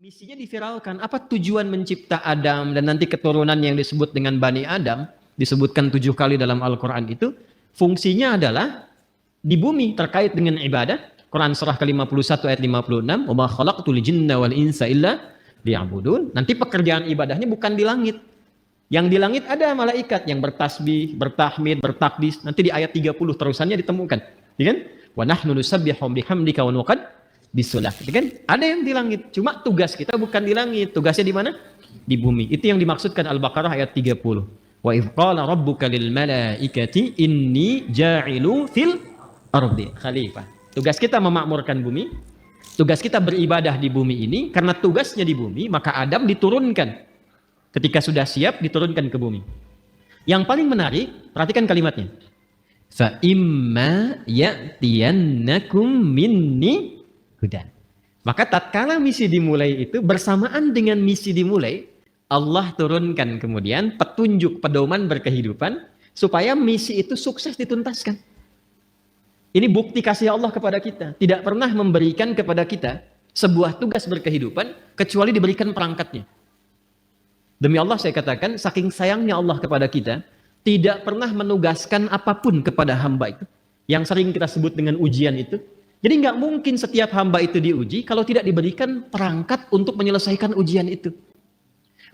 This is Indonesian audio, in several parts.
Misinya diviralkan. Apa tujuan mencipta Adam dan nanti keturunan yang disebut dengan Bani Adam, disebutkan 7 kali dalam Al-Quran itu, fungsinya adalah di bumi terkait dengan ibadah. Quran surah ke-51 ayat 56, "Wa ma khalaqtul jinna wal insa illa liya'budun." Nanti pekerjaan ibadahnya bukan di langit. Yang di langit ada malaikat yang bertasbih, bertahmid, bertakbis. Nanti di ayat 30 terusannya ditemukan. Ya kan? "Wa nahnu nusabbihu bihamdika wa nuqad bisulah." Gitu kan? Ada yang di langit. Cuma tugas kita bukan di langit. Tugasnya di mana? Di bumi. Itu yang dimaksudkan Al-Baqarah ayat 30. "Wa idh qala rabbuka lil malaikati inni ja'ilu fil ardi khalifah." Tugas kita memakmurkan bumi. Tugas kita beribadah di bumi ini. Karena tugasnya di bumi, maka Adam diturunkan. Ketika sudah siap, diturunkan ke bumi. Yang paling menarik, perhatikan kalimatnya. "Fa imma ya'tiyannakum minni hudan." Maka tatkala misi dimulai itu, bersamaan dengan misi dimulai, Allah turunkan kemudian petunjuk pedoman berkehidupan supaya misi itu sukses dituntaskan. Ini bukti kasih Allah kepada kita. Tidak pernah memberikan kepada kita sebuah tugas berkehidupan kecuali diberikan perangkatnya. Demi Allah saya katakan, saking sayangnya Allah kepada kita, tidak pernah menugaskan apapun kepada hamba itu. Yang sering kita sebut dengan ujian itu. Jadi nggak mungkin setiap hamba itu diuji kalau tidak diberikan perangkat untuk menyelesaikan ujian itu.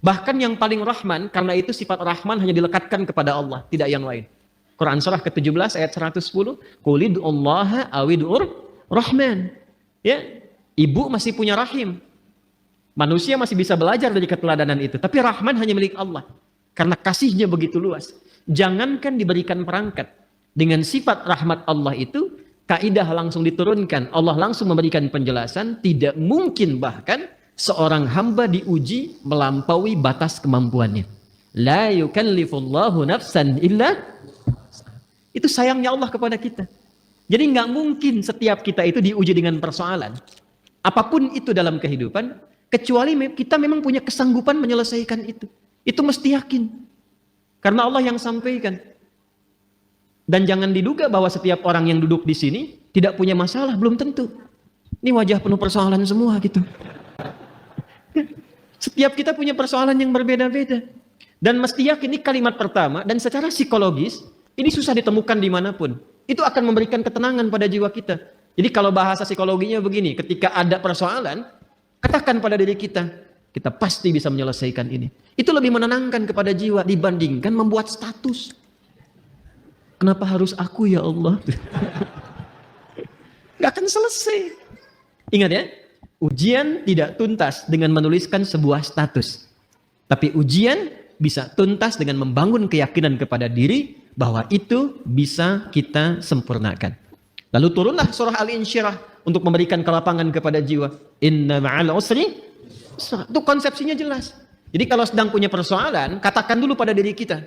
Bahkan yang paling rahman, karena itu sifat rahman hanya dilekatkan kepada Allah, tidak yang lain. Quran surah ke-17 ayat 110, "Qulid'ullaha awid'ur rahman." Ya, ibu masih punya rahim. Manusia masih bisa belajar dari keteladanan itu. Tapi rahman hanya milik Allah. Karena kasihnya begitu luas. Jangankan diberikan perangkat. Dengan sifat rahmat Allah itu, kaidah langsung diturunkan. Allah langsung memberikan penjelasan. Tidak mungkin bahkan seorang hamba diuji melampaui batas kemampuannya. La yukallifullahu nafsan illa. Itu sayangnya Allah kepada kita. Jadi nggak mungkin setiap kita itu diuji dengan persoalan. Apapun itu dalam kehidupan, kecuali kita memang punya kesanggupan menyelesaikan itu. Itu mesti yakin. Karena Allah yang sampaikan. Dan jangan diduga bahwa setiap orang yang duduk di sini tidak punya masalah, belum tentu. Ini wajah penuh persoalan semua gitu. Setiap kita punya persoalan yang berbeda-beda. Dan mesti yakin ini kalimat pertama, dan secara psikologis, ini susah ditemukan dimanapun. Itu akan memberikan ketenangan pada jiwa kita. Jadi kalau bahasa psikologinya begini, ketika ada persoalan, katakan pada diri kita, kita pasti bisa menyelesaikan ini. Itu lebih menenangkan kepada jiwa dibandingkan membuat status. Kenapa harus aku ya Allah? Gak akan selesai. Ingat ya, ujian tidak tuntas dengan menuliskan sebuah status. Tapi ujian bisa tuntas dengan membangun keyakinan kepada diri bahwa itu bisa kita sempurnakan. Lalu turunlah surah Al-Insyirah untuk memberikan kelapangan kepada jiwa. Inna ma'al usri. Itu konsepsinya jelas. Jadi kalau sedang punya persoalan, katakan dulu pada diri kita.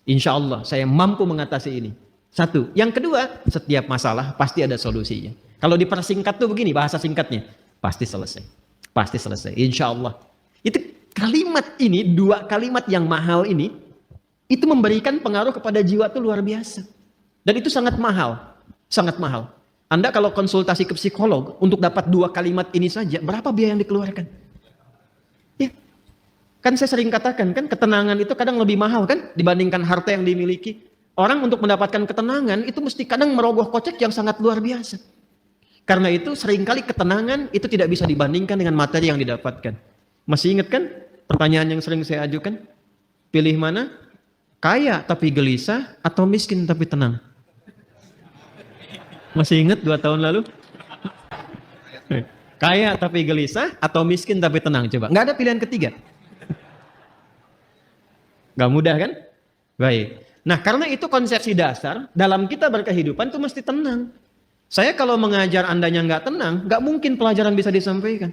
Insya Allah saya mampu mengatasi ini. Satu. Yang kedua, setiap masalah pasti ada solusinya. Kalau dipersingkat tuh begini, bahasa singkatnya. Pasti selesai. Pasti selesai. Insya Allah. Itu kalimat ini, 2 kalimat yang mahal ini, itu memberikan pengaruh kepada jiwa tuh luar biasa. Dan itu sangat mahal. Sangat mahal. Anda kalau konsultasi ke psikolog untuk dapat 2 kalimat ini saja, berapa biaya yang dikeluarkan? Ya. Kan saya sering katakan kan, ketenangan itu kadang lebih mahal kan dibandingkan harta yang dimiliki. Orang untuk mendapatkan ketenangan itu mesti kadang merogoh kocek yang sangat luar biasa. Karena itu seringkali ketenangan itu tidak bisa dibandingkan dengan materi yang didapatkan. Masih ingat kan pertanyaan yang sering saya ajukan? Pilih mana? Kaya tapi gelisah atau miskin tapi tenang? Masih ingat 2 tahun lalu? Kaya tapi gelisah atau miskin tapi tenang? Coba. Nggak ada pilihan ketiga. Nggak mudah kan? Baik. Nah karena itu konsepsi dasar, dalam kita berkehidupan itu mesti tenang. Saya kalau mengajar andanya nggak tenang, nggak mungkin pelajaran bisa disampaikan.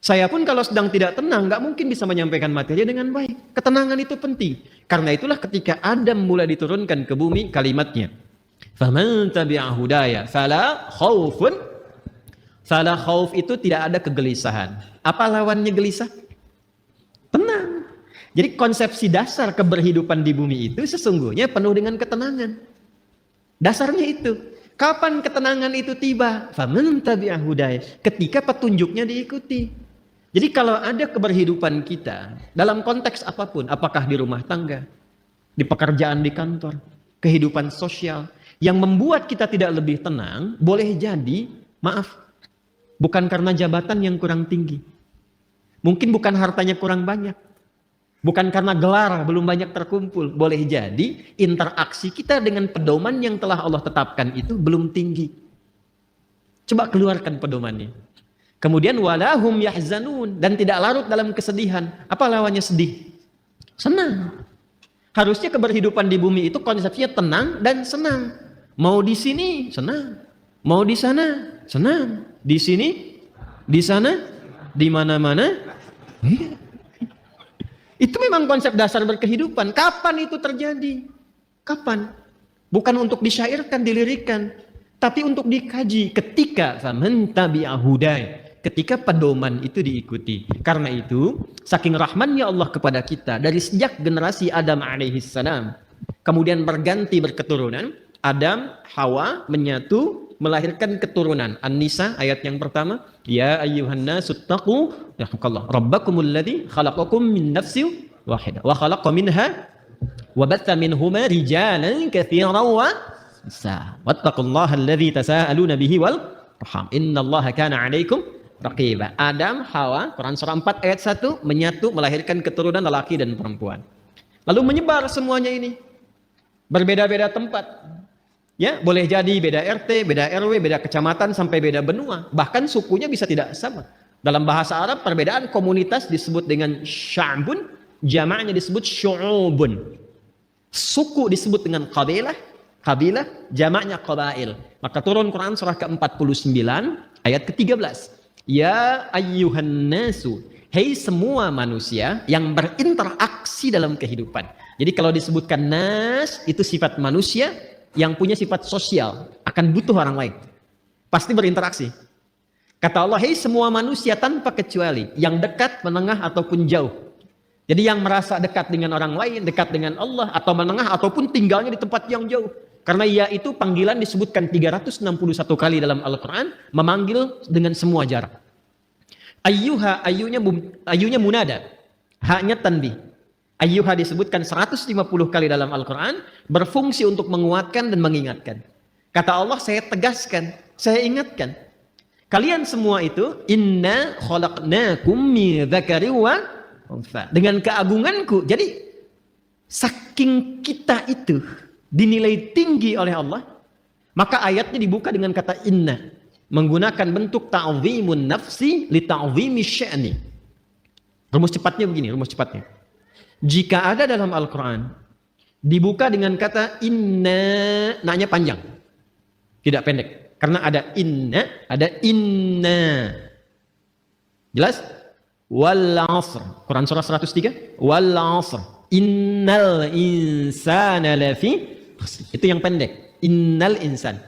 Saya pun kalau sedang tidak tenang, nggak mungkin bisa menyampaikan materi dengan baik. Ketenangan itu penting. Karena itulah ketika Adam mulai diturunkan ke bumi, kalimatnya. Faman tabi'a hudaya fala khaufun. Fala khauf itu tidak ada kegelisahan. Apa lawannya gelisah? Tenang. Jadi konsepsi dasar keberhidupan di bumi itu sesungguhnya penuh dengan ketenangan. Dasarnya itu. Kapan ketenangan itu tiba? Faman tabi'a hudaya. Ketika petunjuknya diikuti. Jadi kalau ada keberhidupan kita dalam konteks apapun, apakah di rumah tangga, di pekerjaan di kantor, kehidupan sosial, yang membuat kita tidak lebih tenang, boleh jadi, maaf, bukan karena jabatan yang kurang tinggi. Mungkin bukan hartanya kurang banyak. Bukan karena gelar belum banyak terkumpul. Boleh jadi interaksi kita dengan pedoman yang telah Allah tetapkan itu belum tinggi. Coba keluarkan pedomannya. Kemudian walahum yahzanun, dan tidak larut dalam kesedihan. Apa lawannya sedih? Senang. Harusnya keberhidupan di bumi itu konsepnya tenang dan senang. Mau di sini senang, mau di sana senang, di sini, di sana, di mana-mana. Itu memang konsep dasar berkehidupan. Kapan itu terjadi? Kapan? Bukan untuk disyairkan, dilirikan, tapi untuk dikaji ketika faman tabi'a hudaya, ketika pedoman itu diikuti. Karena itu, saking rahmannya Allah kepada kita dari sejak generasi Adam alaihissalam, kemudian berganti berketurunan, Adam, Hawa menyatu, melahirkan keturunan. An-Nisa ayat yang pertama, ya ayyuhan nasu taqu rabbakumul ladzi khalaqakum min nafsin wahidah wa khalaqa minha wa batha minhuma rijalan katsiran wa nisaa wattaqullaha alladzi tasaaluna bihi wal arham innallaha kana 'alaikum raqiba. Adam, Hawa, Quran surah 4 ayat 1 menyatu melahirkan keturunan lelaki dan perempuan. Lalu menyebar semuanya ini. Berbeda-beda tempat. Ya, boleh jadi beda RT, beda RW, beda kecamatan sampai beda benua. Bahkan sukunya bisa tidak sama. Dalam bahasa Arab perbedaan komunitas disebut dengan sya'bun, jamaknya disebut syu'ubun. Suku disebut dengan kabilah, jamaknya qabail. Maka turun Quran surah ke-49 ayat ke-13. Ya ayyuhan nasu, hei semua manusia yang berinteraksi dalam kehidupan. Jadi kalau disebutkan nas itu sifat manusia yang punya sifat sosial, akan butuh orang lain. Pasti berinteraksi. Kata Allah, hei semua manusia tanpa kecuali, yang dekat, menengah, ataupun jauh. Jadi yang merasa dekat dengan orang lain, dekat dengan Allah, atau menengah, ataupun tinggalnya di tempat yang jauh. Karena ia itu panggilan disebutkan 361 kali dalam Al-Quran, memanggil dengan semua jarak. Ayyuha, ayyunya munada, haknya tanbih. Ayyuha disebutkan 150 kali dalam Al-Quran, berfungsi untuk menguatkan dan mengingatkan. Kata Allah, saya tegaskan, saya ingatkan. Kalian semua itu, inna khalaqnakum min dzakari wa untha. Dengan keagunganku. Jadi, saking kita itu dinilai tinggi oleh Allah, maka ayatnya dibuka dengan kata inna. Menggunakan bentuk ta'zimun nafsi li ta'zimi sya'ni. Rumus cepatnya begini, rumus cepatnya. Jika ada dalam Al-Quran dibuka dengan kata inna, naknya panjang, tidak pendek. Karena ada inna. Jelas? Wal 'asr. Quran surah 103. Wal 'asr. Innal insana lafi khusr. Itu yang pendek. Innal insan.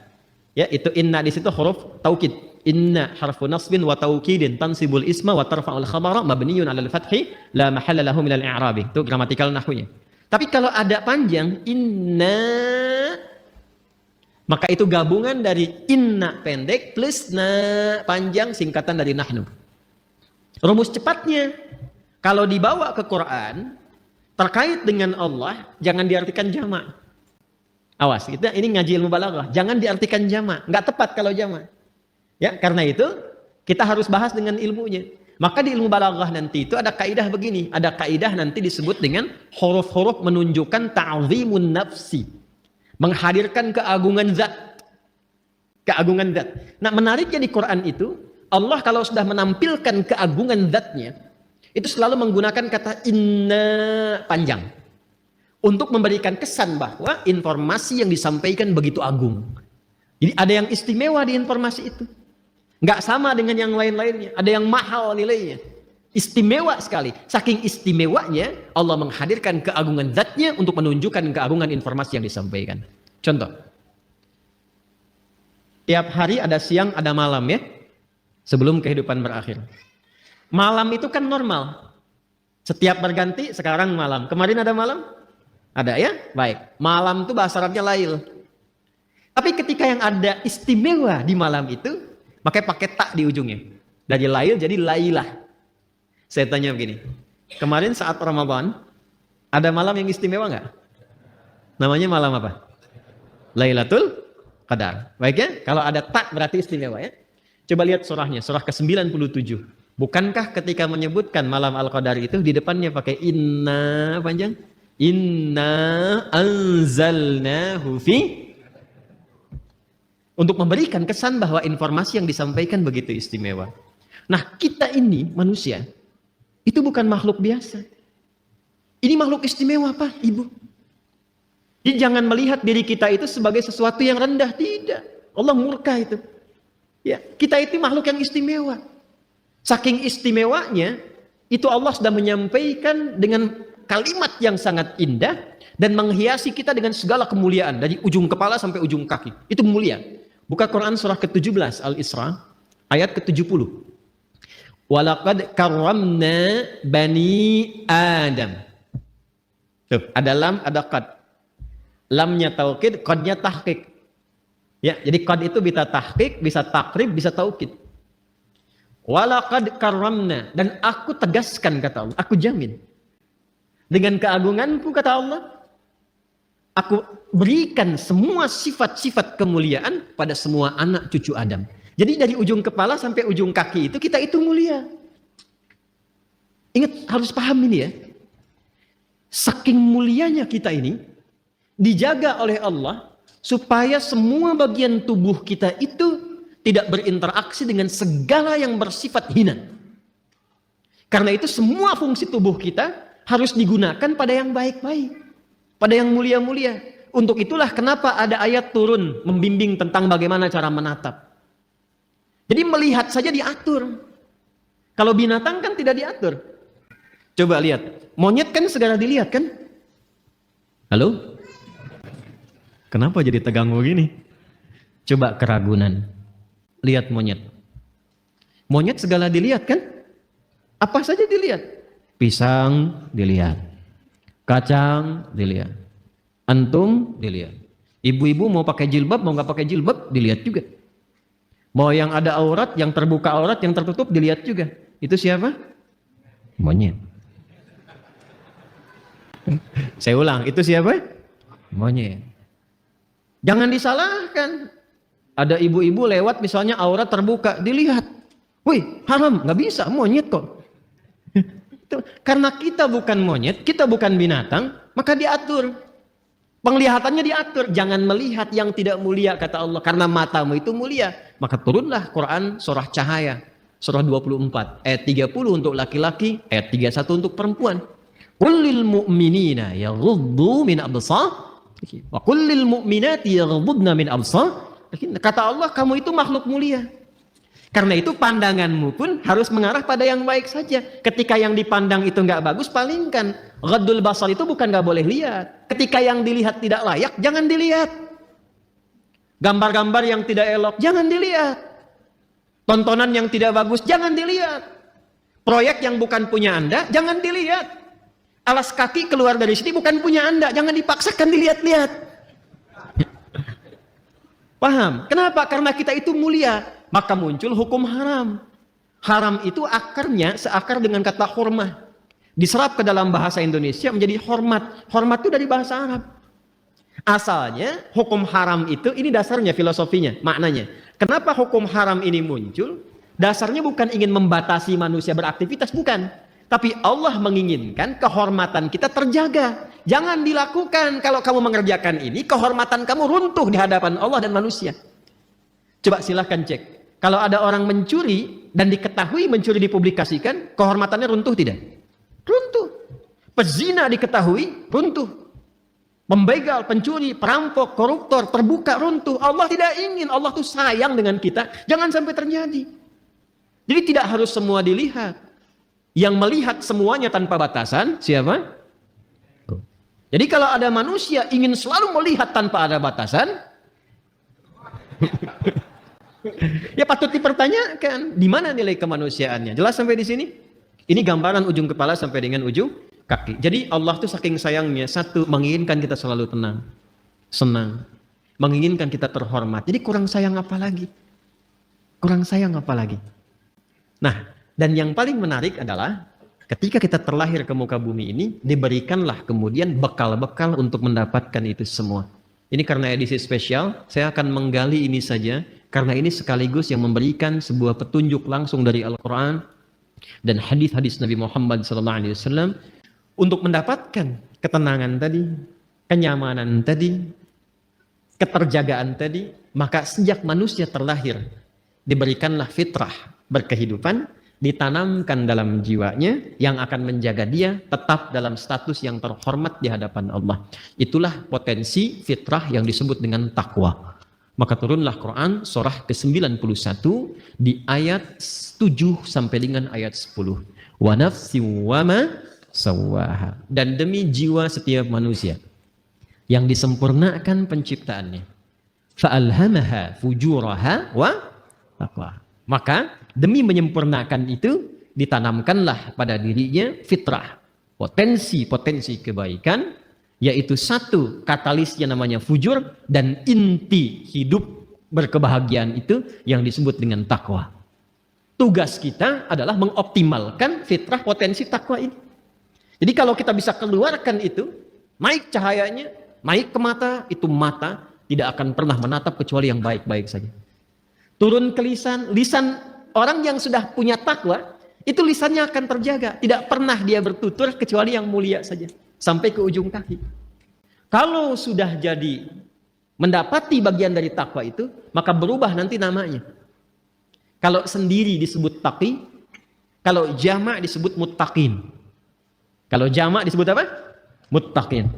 Ya, itu inna di situ huruf taukid. Inna harfu nasbin wa taukidin tansibul isma wa tarfa'ul khabara mabniyun 'alal fathi la mahalla lahu minal i'rabi. Itu gramatikal nahwunya. Tapi kalau ada panjang inna, maka itu gabungan dari inna pendek plus na panjang, singkatan dari nahnu. Rumus cepatnya kalau dibawa ke Quran terkait dengan Allah jangan diartikan jamak. Awas, kita ini ngaji ilmu balaghah, jangan diartikan jamak, enggak tepat kalau jamak. Ya, karena itu kita harus bahas dengan ilmunya. Maka di ilmu balaghah nanti itu ada kaidah begini, ada kaidah nanti disebut dengan huruf-huruf menunjukkan ta'zimun nafsi, menghadirkan keagungan zat. Keagungan zat. Nah, menariknya di Quran itu, Allah kalau sudah menampilkan keagungan zatnya, itu selalu menggunakan kata inna panjang untuk memberikan kesan bahwa informasi yang disampaikan begitu agung. Jadi ada yang istimewa di informasi itu. Nggak sama dengan yang lain-lainnya. Ada yang mahal nilainya. Istimewa sekali. Saking istimewanya, Allah menghadirkan keagungan zatnya untuk menunjukkan keagungan informasi yang disampaikan. Contoh. Tiap hari ada siang, ada malam ya. Sebelum kehidupan berakhir. Malam itu kan normal. Setiap berganti, sekarang malam. Kemarin ada malam? Ada ya? Baik. Malam itu bahasa Arabnya lail. Tapi ketika yang ada istimewa di malam itu, makanya pakai tak di ujungnya. Dari Lail jadi Lailah. Saya tanya begini, kemarin saat Ramadan, ada malam yang istimewa nggak? Namanya malam apa? Lailatul Qadar. Baik ya, kalau ada tak berarti istimewa ya. Coba lihat surahnya, surah ke-97. Bukankah ketika menyebutkan malam Al-Qadar itu di depannya pakai inna panjang? Inna anzalnahu fi, untuk memberikan kesan bahwa informasi yang disampaikan begitu istimewa. Nah, kita ini manusia itu bukan makhluk biasa. Ini makhluk istimewa, Pak, Ibu. Jadi jangan melihat diri kita itu sebagai sesuatu yang rendah, tidak. Allah murka itu. Ya, kita itu makhluk yang istimewa. Saking istimewanya, itu Allah sudah menyampaikan dengan kalimat yang sangat indah dan menghiasi kita dengan segala kemuliaan dari ujung kepala sampai ujung kaki. Itu mulia. Buka Quran surah ke-17 Al-Isra ayat ke-70. Walaqad karramna bani Adam. Tuh, ada lam, ada qad. Lamnya taukid, qadnya tahqiq. Ya, jadi qad itu bisa tahqiq, bisa takrib, bisa taukid. Walaqad karramna, dan aku tegaskan kata Allah, aku jamin. Dengan keagunganku kata Allah, aku berikan semua sifat-sifat kemuliaan pada semua anak cucu Adam. Jadi dari ujung kepala sampai ujung kaki itu kita itu mulia. Ingat, harus paham ini ya. Saking mulianya kita ini dijaga oleh Allah supaya semua bagian tubuh kita itu tidak berinteraksi dengan segala yang bersifat hina. Karena itu semua fungsi tubuh kita harus digunakan pada yang baik-baik, pada yang mulia-mulia. Untuk itulah kenapa ada ayat turun membimbing tentang bagaimana cara menatap. Jadi melihat saja diatur. Kalau binatang kan tidak diatur. Coba lihat, monyet kan segala dilihat kan? Halo? Kenapa jadi tegang begini? Coba keragunan. Lihat monyet. Monyet segala dilihat kan? Apa saja dilihat? Pisang dilihat. Kacang dilihat. Antum dilihat. Ibu-ibu mau pakai jilbab, mau nggak pakai jilbab, dilihat juga. Mau yang ada aurat, yang terbuka aurat, yang tertutup, dilihat juga. Itu siapa? Monyet. Saya ulang, itu siapa? Monyet. Jangan disalahkan. Ada ibu-ibu lewat misalnya aurat terbuka, dilihat. Wih, haram, nggak bisa, monyet kok. Karena kita bukan monyet, kita bukan binatang, maka diatur. Penglihatannya diatur. Jangan melihat yang tidak mulia, kata Allah. Karena matamu itu mulia. Maka turunlah Quran surah Cahaya. Surah 24. Ayat 30 untuk laki-laki. Ayat 31 untuk perempuan. Qul mu'minina yaghuddu min absar. Wa qul mu'minati yaghuddna min absar. Kata Allah, kamu itu makhluk mulia. Karena itu pandanganmu pun harus mengarah pada yang baik saja. Ketika yang dipandang itu nggak bagus, palingkan. Ghaddul basar itu bukan nggak boleh lihat. Ketika yang dilihat tidak layak, jangan dilihat. Gambar-gambar yang tidak elok, jangan dilihat. Tontonan yang tidak bagus, jangan dilihat. Proyek yang bukan punya Anda, jangan dilihat. Alas kaki keluar dari sini bukan punya Anda, jangan dipaksakan dilihat-lihat. Paham? Kenapa? Karena kita itu mulia, maka muncul hukum haram. Haram itu akarnya seakar dengan kata hurmah. Diserap ke dalam bahasa Indonesia menjadi hormat. Hormat itu dari bahasa Arab. Asalnya hukum haram itu, ini dasarnya filosofinya, maknanya. Kenapa hukum haram ini muncul? Dasarnya bukan ingin membatasi manusia beraktivitas, bukan. Tapi Allah menginginkan kehormatan kita terjaga. Jangan dilakukan. Kalau kamu mengerjakan ini, kehormatan kamu runtuh di hadapan Allah dan manusia. Coba silahkan cek. Kalau ada orang mencuri dan diketahui mencuri dipublikasikan, kehormatannya runtuh tidak? Runtuh. Pezina diketahui, runtuh. Pembegal, pencuri, perampok, koruptor, terbuka, runtuh. Allah tidak ingin. Allah tuh sayang dengan kita. Jangan sampai terjadi. Jadi tidak harus semua dilihat. Yang melihat semuanya tanpa batasan, siapa? Jadi kalau ada manusia ingin selalu melihat tanpa ada batasan, ya patut dipertanyakan, di mana nilai kemanusiaannya? Jelas sampai di sini? Ini gambaran ujung kepala sampai dengan ujung kaki. Jadi Allah tuh saking sayangnya, satu, menginginkan kita selalu tenang, senang. menginginkan kita terhormat. Jadi kurang sayang apa lagi? Kurang sayang apa lagi? Nah, dan yang paling menarik adalah ketika kita terlahir ke muka bumi ini, diberikanlah kemudian bekal-bekal untuk mendapatkan itu semua. Ini karena edisi spesial, saya akan menggali ini saja, karena ini sekaligus yang memberikan sebuah petunjuk langsung dari Al-Quran dan hadis-hadis Nabi Muhammad SAW untuk mendapatkan ketenangan tadi, kenyamanan tadi, keterjagaan tadi. Maka sejak manusia terlahir, diberikanlah fitrah berkehidupan, ditanamkan dalam jiwanya yang akan menjaga dia tetap dalam status yang terhormat di hadapan Allah. Itulah potensi fitrah yang disebut dengan takwa. Maka turunlah Quran surah ke-91 di ayat 7 sampai dengan ayat 10. Wa nafsi wa ma sawwaha. Dan demi jiwa setiap manusia yang disempurnakan penciptaannya. Fa'alhamaha fujuraha wa taqwa. Maka demi menyempurnakan itu ditanamkanlah pada dirinya fitrah, potensi-potensi kebaikan, yaitu satu katalisnya namanya fujur, dan inti hidup berkebahagiaan itu yang disebut dengan takwa. Tugas kita adalah mengoptimalkan fitrah potensi takwa ini. Jadi kalau kita bisa keluarkan itu, naik cahayanya, naik ke mata, itu mata tidak akan pernah menatap kecuali yang baik-baik saja. Turun ke lisan orang yang sudah punya takwa, itu lisannya akan terjaga. Tidak pernah dia bertutur kecuali yang mulia saja. Sampai ke ujung kaki. Kalau sudah jadi mendapati bagian dari takwa itu, maka berubah nanti namanya. Kalau sendiri disebut taqi, kalau jamak disebut muttaqin. Kalau jamak disebut apa? Muttaqin.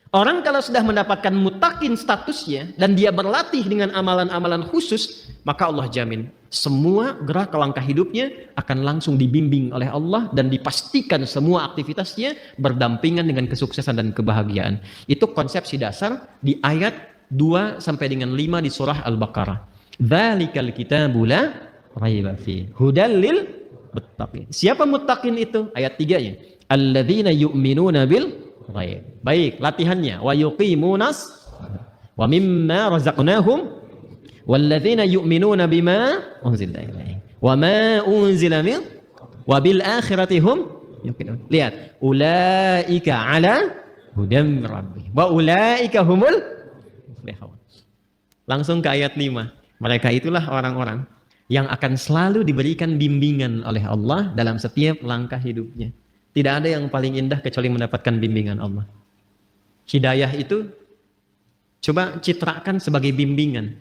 Orang kalau sudah mendapatkan muttaqin statusnya dan dia berlatih dengan amalan-amalan khusus, maka Allah jamin semua gerak langkah hidupnya akan langsung dibimbing oleh Allah dan dipastikan semua aktivitasnya berdampingan dengan kesuksesan dan kebahagiaan. Itu konsepsi dasar di ayat 2 sampai dengan 5 di surah Al-Baqarah. Dzalikal kitabu la raiba fihi hudal lil muttaqin. Siapa muttaqin itu? Ayat 3-nya. Alladzina yu'minuna bil ghaib. Baik, latihannya. Wa yuqimunas wa mimma razaqnahum walladzina yu'minuna bima unzila ilaihim wa ma unzila min wa bil akhirati hum yuqinun. Lihat, ulaika ala hudam rabbihim wa ulaika humul muflihun. Langsung ke ayat 5. Mereka itulah orang-orang yang akan selalu diberikan bimbingan oleh Allah dalam setiap langkah hidupnya. Tidak ada yang paling indah kecuali mendapatkan bimbingan Allah. Hidayah itu coba citrakan sebagai bimbingan.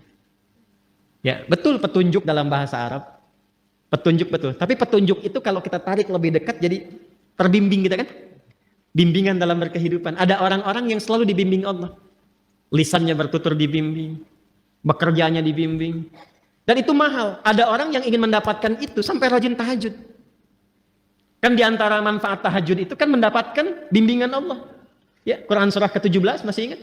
Ya, betul petunjuk dalam bahasa Arab. Petunjuk betul. Tapi petunjuk itu kalau kita tarik lebih dekat jadi terbimbing kita kan? Bimbingan dalam berkehidupan. Ada orang-orang yang selalu dibimbing Allah. Lisannya bertutur dibimbing. Bekerjanya dibimbing. Dan itu mahal. Ada orang yang ingin mendapatkan itu sampai rajin tahajud. Kan di antara manfaat tahajud itu kan mendapatkan bimbingan Allah. Ya, Quran surah ke-17 masih ingat?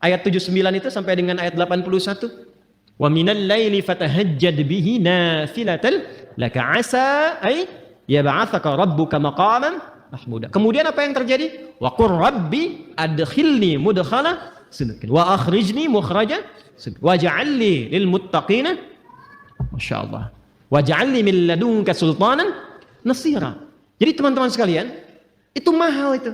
Ayat 79 itu sampai dengan ayat 81. Wa minal laili fatahajjad bihi nafilatan laka asa ay yab'atsaka rabbuka maqaman mahmuda. Kemudian apa yang terjadi? Wa qur rabbi adkhilni mudkhala sidqin wa akhrijni mukhraja sidqin waj'al li lil muttaqina masyaallah waj'al li min ladunka sultanan nasira. Jadi teman-teman sekalian, itu mahal itu.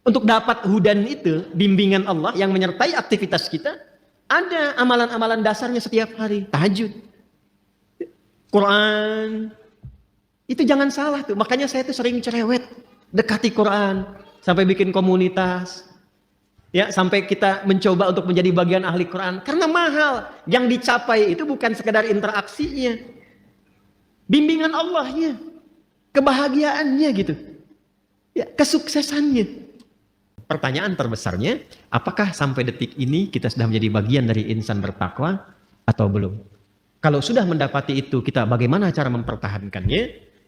Untuk dapat hudan itu, bimbingan Allah yang menyertai aktivitas kita, ada amalan-amalan dasarnya setiap hari. Tahajud, Quran, itu jangan salah tuh. Makanya saya tuh sering cerewet, dekati Quran, sampai bikin komunitas. Ya, sampai kita mencoba untuk menjadi bagian ahli Quran. Karena mahal, yang dicapai itu bukan sekedar interaksinya. Bimbingan Allahnya. Kebahagiaannya gitu, ya, kesuksesannya. Pertanyaan terbesarnya, apakah sampai detik ini kita sudah menjadi bagian dari insan bertakwa atau belum? Kalau sudah mendapati itu, kita bagaimana cara mempertahankannya?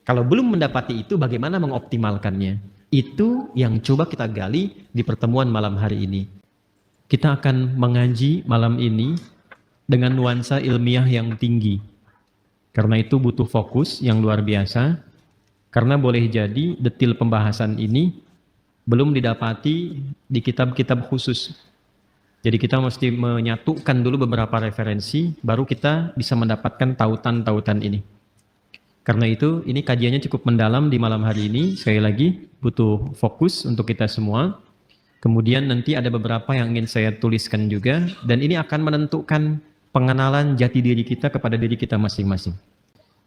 Kalau belum mendapati itu, bagaimana mengoptimalkannya? Itu yang coba kita gali di pertemuan malam hari ini. Kita akan mengaji malam ini dengan nuansa ilmiah yang tinggi. Karena itu butuh fokus yang luar biasa. Karena boleh jadi detil pembahasan ini belum didapati di kitab-kitab khusus. Jadi kita mesti menyatukan dulu beberapa referensi, baru kita bisa mendapatkan tautan-tautan ini. Karena itu, ini kajiannya cukup mendalam di malam hari ini. Sekali lagi, butuh fokus untuk kita semua. Kemudian nanti ada beberapa yang ingin saya tuliskan juga, dan ini akan menentukan pengenalan jati diri kita kepada diri kita masing-masing.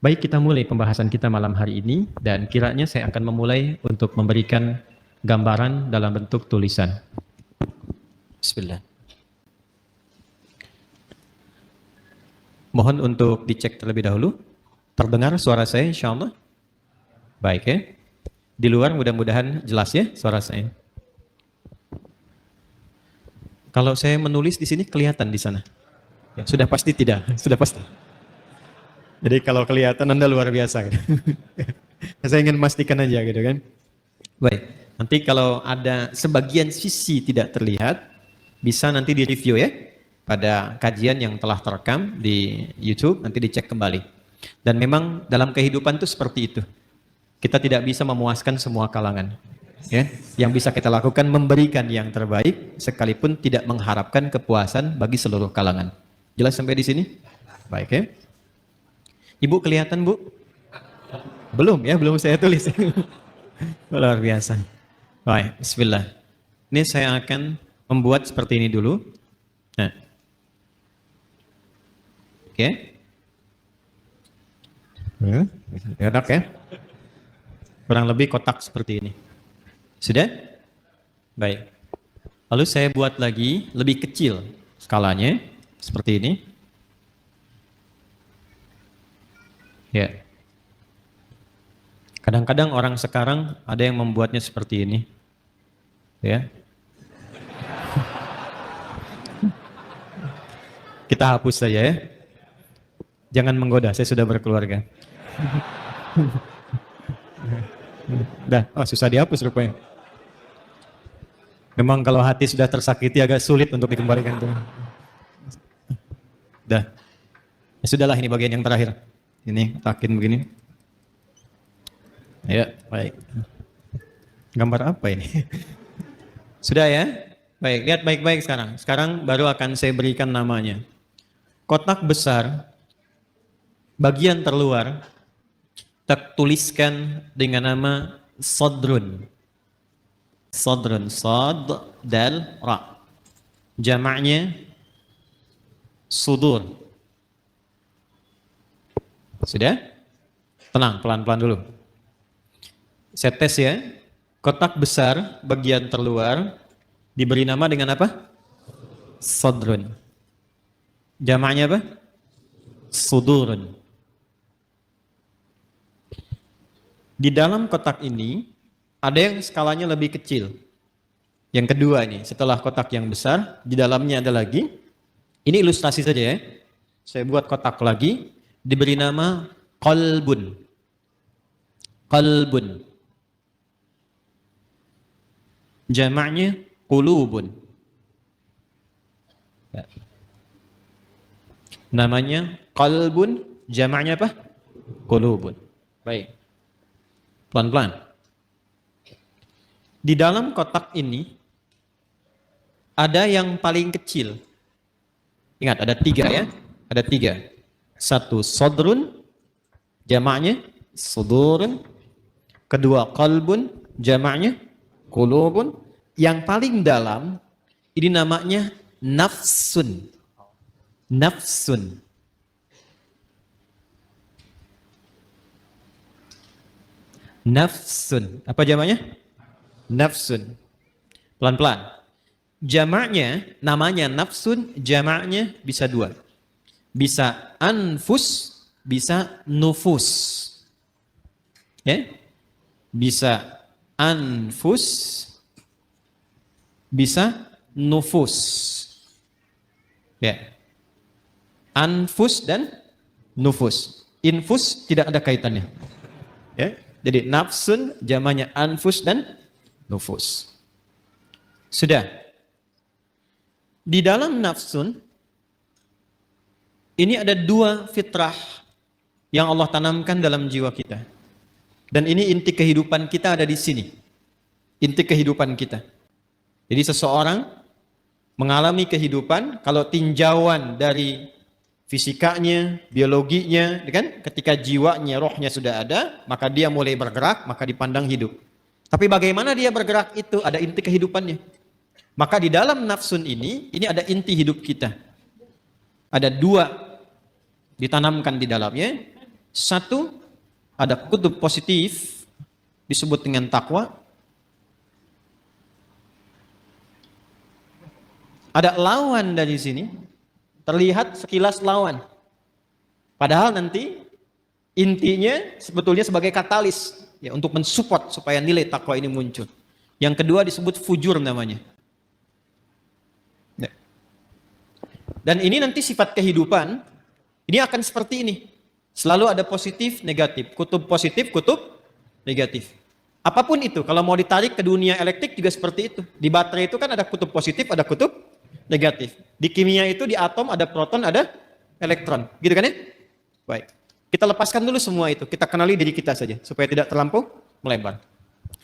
Baik, kita mulai pembahasan kita malam hari ini, dan kiranya saya akan memulai untuk memberikan gambaran dalam bentuk tulisan. Bismillah. Mohon untuk dicek terlebih dahulu. Terdengar suara saya insya Allah? Baik ya. Di luar mudah-mudahan jelas ya suara saya. Kalau saya menulis di sini kelihatan di sana? Ya, sudah pasti tidak? Sudah pasti. Jadi kalau kelihatan Anda luar biasa. Gitu. Saya ingin memastikan aja gitu kan. Baik. Nanti kalau ada sebagian sisi tidak terlihat, bisa nanti di-review ya. Pada kajian yang telah terekam di YouTube, nanti dicek kembali. Dan memang dalam kehidupan itu seperti itu. Kita tidak bisa memuaskan semua kalangan. Ya, yang bisa kita lakukan memberikan yang terbaik, sekalipun tidak mengharapkan kepuasan bagi seluruh kalangan. Jelas sampai di sini? Baik ya. Ibu kelihatan Bu? Belum ya, belum saya tulis. Luar biasa. Baik, bismillah. Ini saya akan membuat seperti ini dulu. Nah. Oke. Enak ya. Kurang lebih kotak seperti ini. Sudah? Baik. Lalu saya buat lagi lebih kecil skalanya seperti ini. Ya. Kadang-kadang orang sekarang ada yang membuatnya seperti ini. Ya. Kita hapus saja ya. Jangan menggoda, saya sudah berkeluarga. Dah, oh susah dihapus rupanya. Memang kalau hati sudah tersakiti agak sulit untuk dikembalikan. Dah. Ya sudahlah, ini bagian yang terakhir. Ini takin begini. Ya, baik. Gambar apa ini? Sudah ya? Baik, lihat baik-baik sekarang. Sekarang baru akan saya berikan namanya. Kotak besar bagian terluar tertuliskan dengan nama Sadrun. Sadrun, Sad, Dal, Ra. Jamaknya Sudur. Sudah? Tenang, pelan-pelan dulu. Saya tes ya. Kotak besar bagian terluar diberi nama dengan apa? Sadrun. Jamaknya apa? Sudurun. Di dalam kotak ini ada yang skalanya lebih kecil. Yang kedua ini, setelah kotak yang besar, di dalamnya ada lagi. Ini ilustrasi saja ya. Saya buat kotak lagi, diberi nama qalbun. Qalbun. Jamaknya qulubun. Ya. Namanya qalbun, jamaknya apa? Qulubun. Baik. Pelan-pelan. Di dalam kotak ini ada yang paling kecil. Ingat, ada 3 ya. Ada 3. 1 sadrun, jamaknya sudurun. Kedua qalbun, jamaknya qulubun. Yang paling dalam ini namanya nafsun. Nafsun. Nafsun. Apa jamaknya? Nafsun. Pelan-pelan. Jamaknya, namanya nafsun, jamaknya bisa 2. Bisa anfus, bisa nufus. Ya? Bisa anfus, bisa nufus. Ya. Anfus dan nufus. Infus tidak ada kaitannya. Ya. Jadi nafsun jamaknya anfus dan nufus. Sudah. Di dalam nafsun ini ada 2 fitrah yang Allah tanamkan dalam jiwa kita. Dan ini inti kehidupan kita ada di sini. Inti kehidupan kita. Jadi seseorang mengalami kehidupan, kalau tinjauan dari fisikanya, biologinya, kan? Ketika jiwanya, rohnya sudah ada, maka dia mulai bergerak, maka dipandang hidup. Tapi bagaimana dia bergerak itu ada inti kehidupannya. Maka di dalam nafsun ini ada inti hidup kita. Ada dua ditanamkan di dalamnya. Satu, ada kutub positif, disebut dengan takwa. Ada lawan dari sini, terlihat sekilas lawan. Padahal nanti intinya sebetulnya sebagai katalis ya, untuk mensupport supaya nilai takwa ini muncul. Yang kedua disebut fujur namanya. Ya. Dan ini nanti sifat kehidupan, ini akan seperti ini. Selalu ada positif, negatif. Kutub positif, kutub negatif. Apapun itu, kalau mau ditarik ke dunia elektrik juga seperti itu. Di baterai itu kan ada kutub positif, ada kutub negatif. Di kimia itu di atom ada proton, ada elektron. Gitu kan ya? Baik. Kita lepaskan dulu semua itu. Kita kenali diri kita saja supaya tidak terlampau melebar.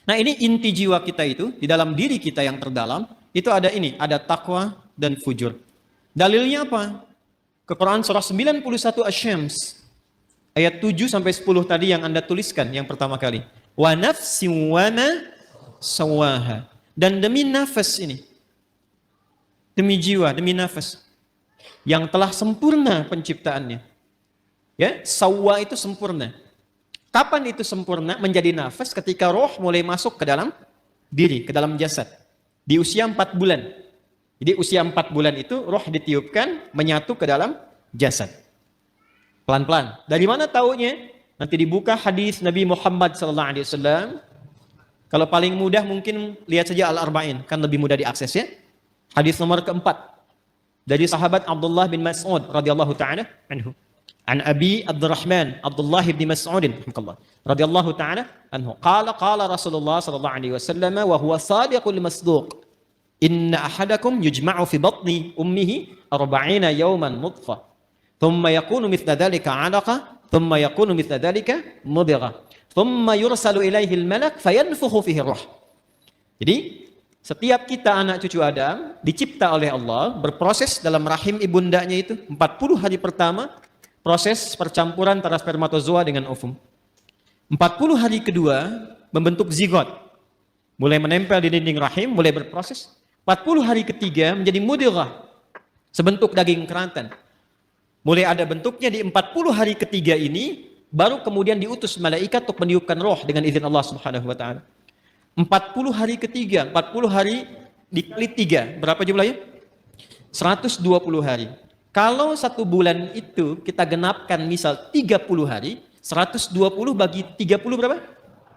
Nah, ini inti jiwa kita itu di dalam diri kita yang terdalam itu ada ini, ada takwa dan fujur. Dalilnya apa? Ke Quran surah 91 Asy-Syams ayat 7 sampai 10 tadi yang Anda tuliskan yang pertama kali. Wa nafsin wa ma sawaha. Dan demi nafas ini, demi jiwa, demi nafas yang telah sempurna penciptaannya. Ya, sawwa itu sempurna. Kapan itu sempurna menjadi nafas? Ketika roh mulai masuk ke dalam diri, ke dalam jasad. Di usia 4 bulan. Jadi usia 4 bulan itu roh ditiupkan menyatu ke dalam jasad. Pelan-pelan. Dari mana taunya? Nanti dibuka hadis Nabi Muhammad SAW. Kalau paling mudah mungkin lihat saja Al-Arba'in, kan lebih mudah diakses ya. Hadis nomor keempat dari sahabat Abdullah bin Mas'ud radhiyallahu taala anhu. An Abi Abdurrahman Abdullah bin Mas'ud radhiyallahu taala anhu. Qala Rasulullah sallallahu alaihi wasallam wa huwa sadiqul masduq. Inna ahadakum yujma'u fi batni ummihi 40 yawman nutfah. Thumma yakunu mithla dhalika 'alaqa, thumma yakunu mithla dhalika mudghah. Thumma yursalu ilaihi al-malak fayanfukhu fihi ruh. Jadi setiap kita anak cucu Adam dicipta oleh Allah, berproses dalam rahim ibundanya itu 40 hari pertama proses percampuran antara spermatozoa dengan ovum. 40 hari kedua membentuk zigot. Mulai menempel di dinding rahim, mulai berproses. 40 hari ketiga menjadi mudghah, sebentuk daging kerantan. Mulai ada bentuknya di 40 hari ketiga ini, baru kemudian diutus malaikat untuk meniupkan roh dengan izin Allah Subhanahu wa taala. 40 hari ketiga, 40 hari dikali 3, berapa jumlahnya? 120 hari. Kalau 1 bulan itu kita genapkan misal 30 hari, 120 bagi 30 berapa?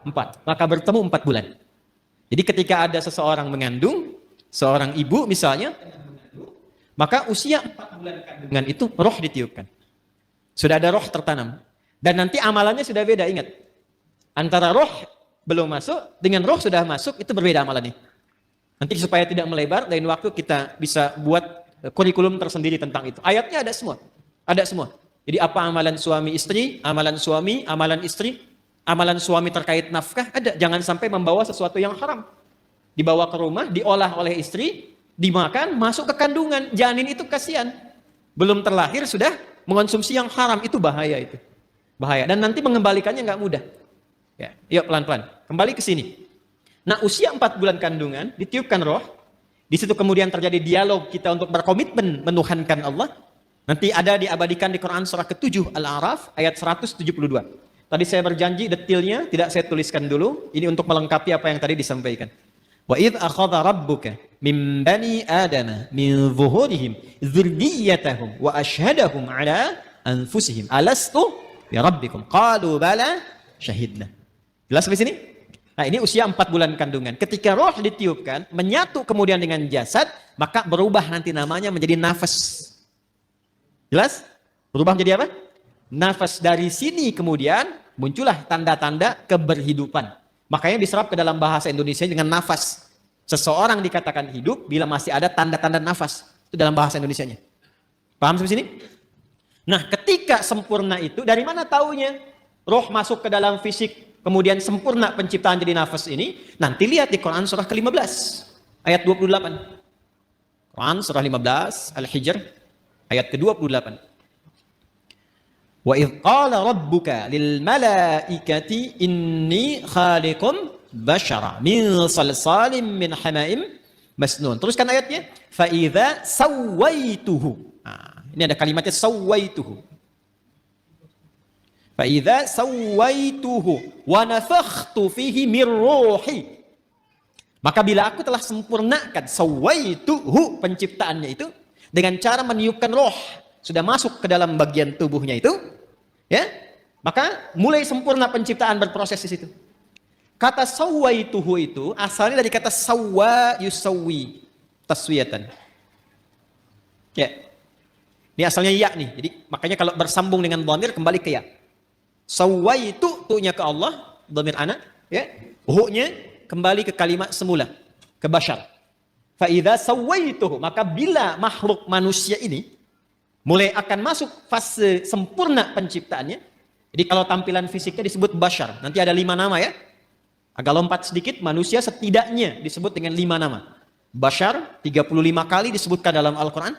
4. Maka bertemu 4 bulan. Jadi ketika ada seseorang mengandung, seorang ibu misalnya, maka usia 4 bulan kandungan itu roh ditiupkan. Sudah ada roh tertanam. Dan nanti amalannya sudah beda, ingat. Antara roh belum masuk, dengan roh sudah masuk, itu berbeda amalannya. Nanti supaya tidak melebar, lain waktu kita bisa buat kurikulum tersendiri tentang itu. Ayatnya ada semua. Ada semua. Jadi apa amalan suami istri, amalan suami, amalan istri, amalan suami terkait nafkah, ada. Jangan sampai membawa sesuatu yang haram. Dibawa ke rumah, diolah oleh istri, dimakan, masuk ke kandungan. Janin itu kasihan. Belum terlahir sudah mengonsumsi yang haram, itu bahaya itu. Bahaya. Dan nanti mengembalikannya nggak mudah. Ya, yuk pelan-pelan. Kembali ke sini. Nah, usia 4 bulan kandungan, ditiupkan roh. Di situ kemudian terjadi dialog kita untuk berkomitmen menuhankan Allah. Nanti ada diabadikan di Quran surah ke-7 Al-A'raf ayat 172. Tadi saya berjanji detailnya tidak saya tuliskan dulu. Ini untuk melengkapi apa yang tadi disampaikan. Wa idh akhadha rabbuka min bani adama min zuhurihim dzurriyyatahum wa ashhadahum ala anfusihim alastu bi rabbikum qalu bala syahidna. Jelas sampai sini? Nah, ini usia 4 bulan kandungan. Ketika roh ditiupkan, menyatu kemudian dengan jasad, maka berubah nanti namanya menjadi nafas. Jelas? Berubah menjadi apa? Nafas. Dari sini kemudian muncullah tanda-tanda keberhidupan. Makanya diserap ke dalam bahasa Indonesia dengan nafas. Seseorang dikatakan hidup bila masih ada tanda-tanda nafas. Itu dalam bahasa Indonesianya. Paham sampai sini? Nah, ketika sempurna itu, dari mana taunya? Roh masuk ke dalam fisik, kemudian sempurna penciptaan jadi nafas ini. Nanti lihat di Quran surah ke-15, ayat 28. Quran surah 15 Al-Hijr ayat ke-28. Wa idh qala rabbuka lil malaikati inni khaliqum bashara min salsalim min hamaim masnun. Teruskan ayatnya. Fa idza sawaituhu. Nah, ini ada kalimatnya sawaituhu. Fa idza sawaituhu wa nafakhtu fihi min ruhi. Maka bila aku telah sempurnakan sawaituhu, penciptaannya itu, dengan cara meniupkan roh, sudah masuk ke dalam bagian tubuhnya itu, ya, maka mulai sempurna penciptaan berproses di situ. Kata sawaituhu itu asalnya dari kata sawwa yusawwi, taswiyatan. Ya. Ini asalnya ya nih. Jadi makanya kalau bersambung dengan dhamir kembali ke ya. Sawwaitu, tu-nya ke Allah, dhamir ana, ya. Hu-nya kembali ke kalimat semula, ke bashar. Fa idza sawaituhu, maka bila makhluk manusia ini mulai akan masuk fase sempurna penciptaannya. Jadi kalau tampilan fisiknya disebut bashar, nanti ada 5 nama ya. Agak lompat sedikit, manusia setidaknya disebut dengan 5 nama. Bashar 35 kali disebutkan dalam Al-Quran.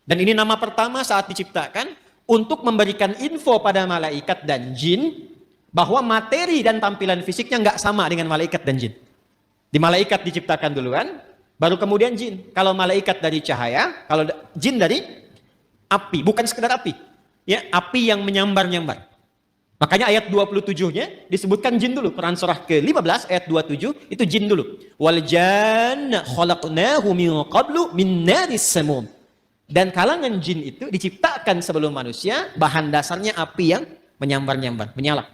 Dan ini nama pertama saat diciptakan untuk memberikan info pada malaikat dan jin bahwa materi dan tampilan fisiknya nggak sama dengan malaikat dan jin. Di malaikat diciptakan duluan, baru kemudian jin. Kalau malaikat dari cahaya, kalau jin dari api, bukan sekedar api. Ya, api yang menyambar-nyambar. Makanya ayat 27-nya disebutkan jin dulu. Quran surah ke-15 ayat 27 itu jin dulu. Wal janna khalaqnahu min qablu min naris samum. Dan kalangan jin itu diciptakan sebelum manusia, bahan dasarnya api yang menyambar-nyambar, menyala.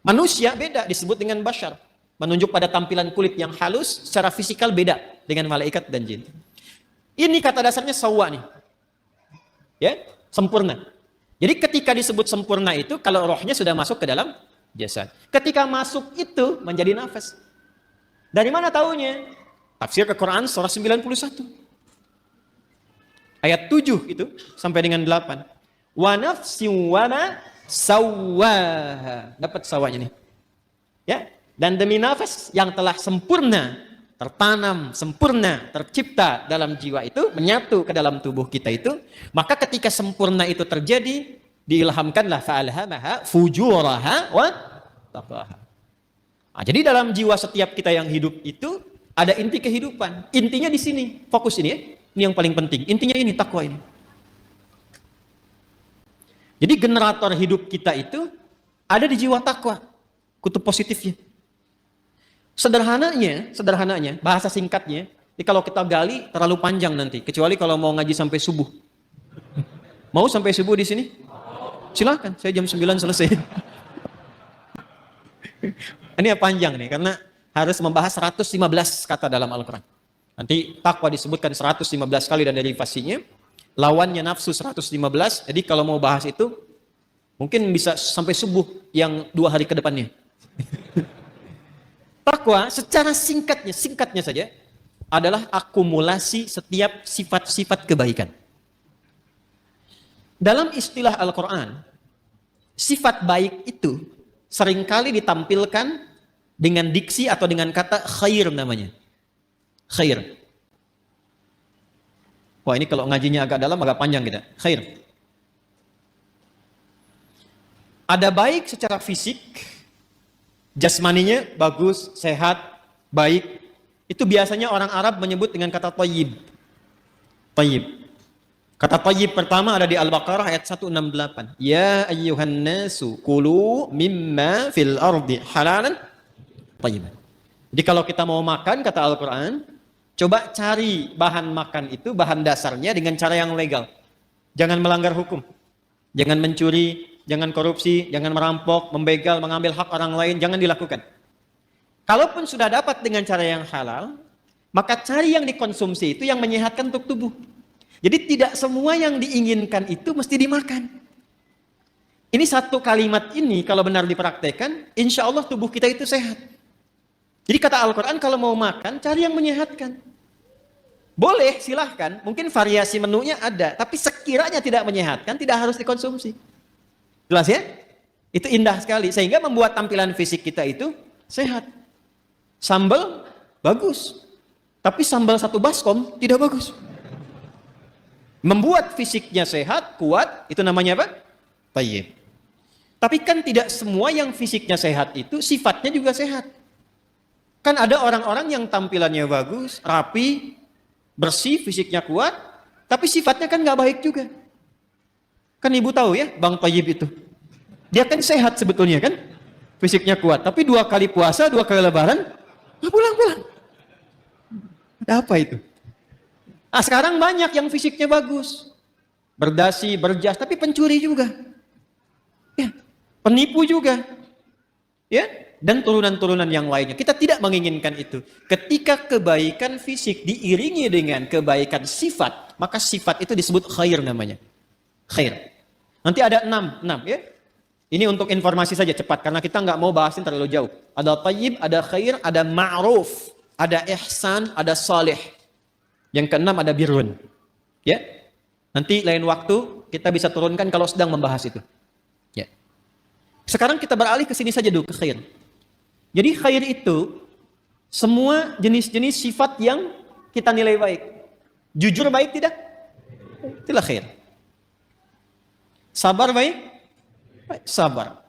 Manusia beda, disebut dengan bashar. Menunjuk pada tampilan kulit yang halus, secara fisikal beda dengan malaikat dan jin. Ini kata dasarnya sawwa nih. Ya, sempurna. Jadi ketika disebut sempurna itu, kalau rohnya sudah masuk ke dalam jasad. Ketika masuk itu menjadi nafas. Dari mana taunya? Tafsir ke Quran surah 91. Ayat 7 itu sampai dengan 8. Wa nafsin wa ma sawwaha. Dapat sawanya nih. Ya. Dan demi nafas yang telah sempurna, tertanam, sempurna, tercipta dalam jiwa itu, menyatu ke dalam tubuh kita itu, maka ketika sempurna itu terjadi, diilhamkanlah fa'alhamaha fujuraha wa taqwaha. Nah, jadi dalam jiwa setiap kita yang hidup itu ada inti kehidupan. Intinya di sini, fokus ini ya. Ini yang paling penting. Intinya ini, takwa ini. Jadi generator hidup kita itu ada di jiwa takwa. Kutub positifnya. Sederhananya, bahasa singkatnya, ini kalau kita gali terlalu panjang nanti, kecuali kalau mau ngaji sampai subuh. Mau sampai subuh di sini? Silakan, saya jam 9 selesai. Ini panjang nih, karena harus membahas 115 kata dalam Al-Quran. Nanti takwa disebutkan 115 kali dan derivasinya, lawannya nafsu 115, jadi kalau mau bahas itu, mungkin bisa sampai subuh yang 2 hari ke depannya. Takwa secara singkatnya saja adalah akumulasi setiap sifat-sifat kebaikan. Dalam istilah Al-Quran, sifat baik itu seringkali ditampilkan dengan diksi atau dengan kata khair namanya. Khair. Wah, ini kalau ngajinya agak dalam, agak panjang kita. Khair. Ada baik secara fisik, jasmaninya bagus, sehat, baik. Itu biasanya orang Arab menyebut dengan kata thayyib. Thayyib. Kata thayyib pertama ada di Al-Baqarah ayat 168. Ya ayyuhan nasu kulu mimma fil ardi halalan thayyiban. Jadi kalau kita mau makan, kata Al-Quran, coba cari bahan makan itu, bahan dasarnya dengan cara yang legal. Jangan melanggar hukum. Jangan mencuri, jangan korupsi, jangan merampok, membegal, mengambil hak orang lain, jangan dilakukan. Kalaupun sudah dapat dengan cara yang halal, maka cari yang dikonsumsi itu yang menyehatkan untuk tubuh. Jadi tidak semua yang diinginkan itu mesti dimakan. Ini satu kalimat ini kalau benar dipraktekkan, insya Allah tubuh kita itu sehat. Jadi kata Al-Quran, kalau mau makan, cari yang menyehatkan. Boleh, silahkan. Mungkin variasi menunya ada, tapi sekiranya tidak menyehatkan, tidak harus dikonsumsi. Jelas ya? Itu indah sekali. Sehingga membuat tampilan fisik kita itu sehat. Sambal, bagus. Tapi sambal satu baskom, tidak bagus. Membuat fisiknya sehat, kuat, itu namanya apa? Thayyib. Tapi kan tidak semua yang fisiknya sehat itu sifatnya juga sehat. Kan ada orang-orang yang tampilannya bagus, rapi, bersih, fisiknya kuat, tapi sifatnya kan nggak baik juga. Kan ibu tahu ya, Bang Thayyib itu. Dia kan sehat sebetulnya kan, fisiknya kuat. Tapi 2 kali puasa, 2 kali lebaran, pulang-pulang. Ada apa itu? Ah, sekarang banyak yang fisiknya bagus. Berdasi, berjas, tapi pencuri juga. Ya, penipu juga. Ya, dan turunan-turunan yang lainnya. Kita tidak menginginkan itu. Ketika kebaikan fisik diiringi dengan kebaikan sifat, maka sifat itu disebut khair namanya. Khair. Nanti ada 6 ya. Ini untuk informasi saja cepat karena kita nggak mau bahasin terlalu jauh. Ada thayyib, ada khair, ada ma'ruf, ada ihsan, ada salih. Yang ke-6 ada birrun. Ya. Nanti lain waktu kita bisa turunkan kalau sedang membahas itu. Ya. Sekarang kita beralih ke sini saja dulu, ke khair. Jadi khair itu semua jenis-jenis sifat yang kita nilai baik. Jujur baik tidak? Itulah khair. Sabar baik? Baik, sabar.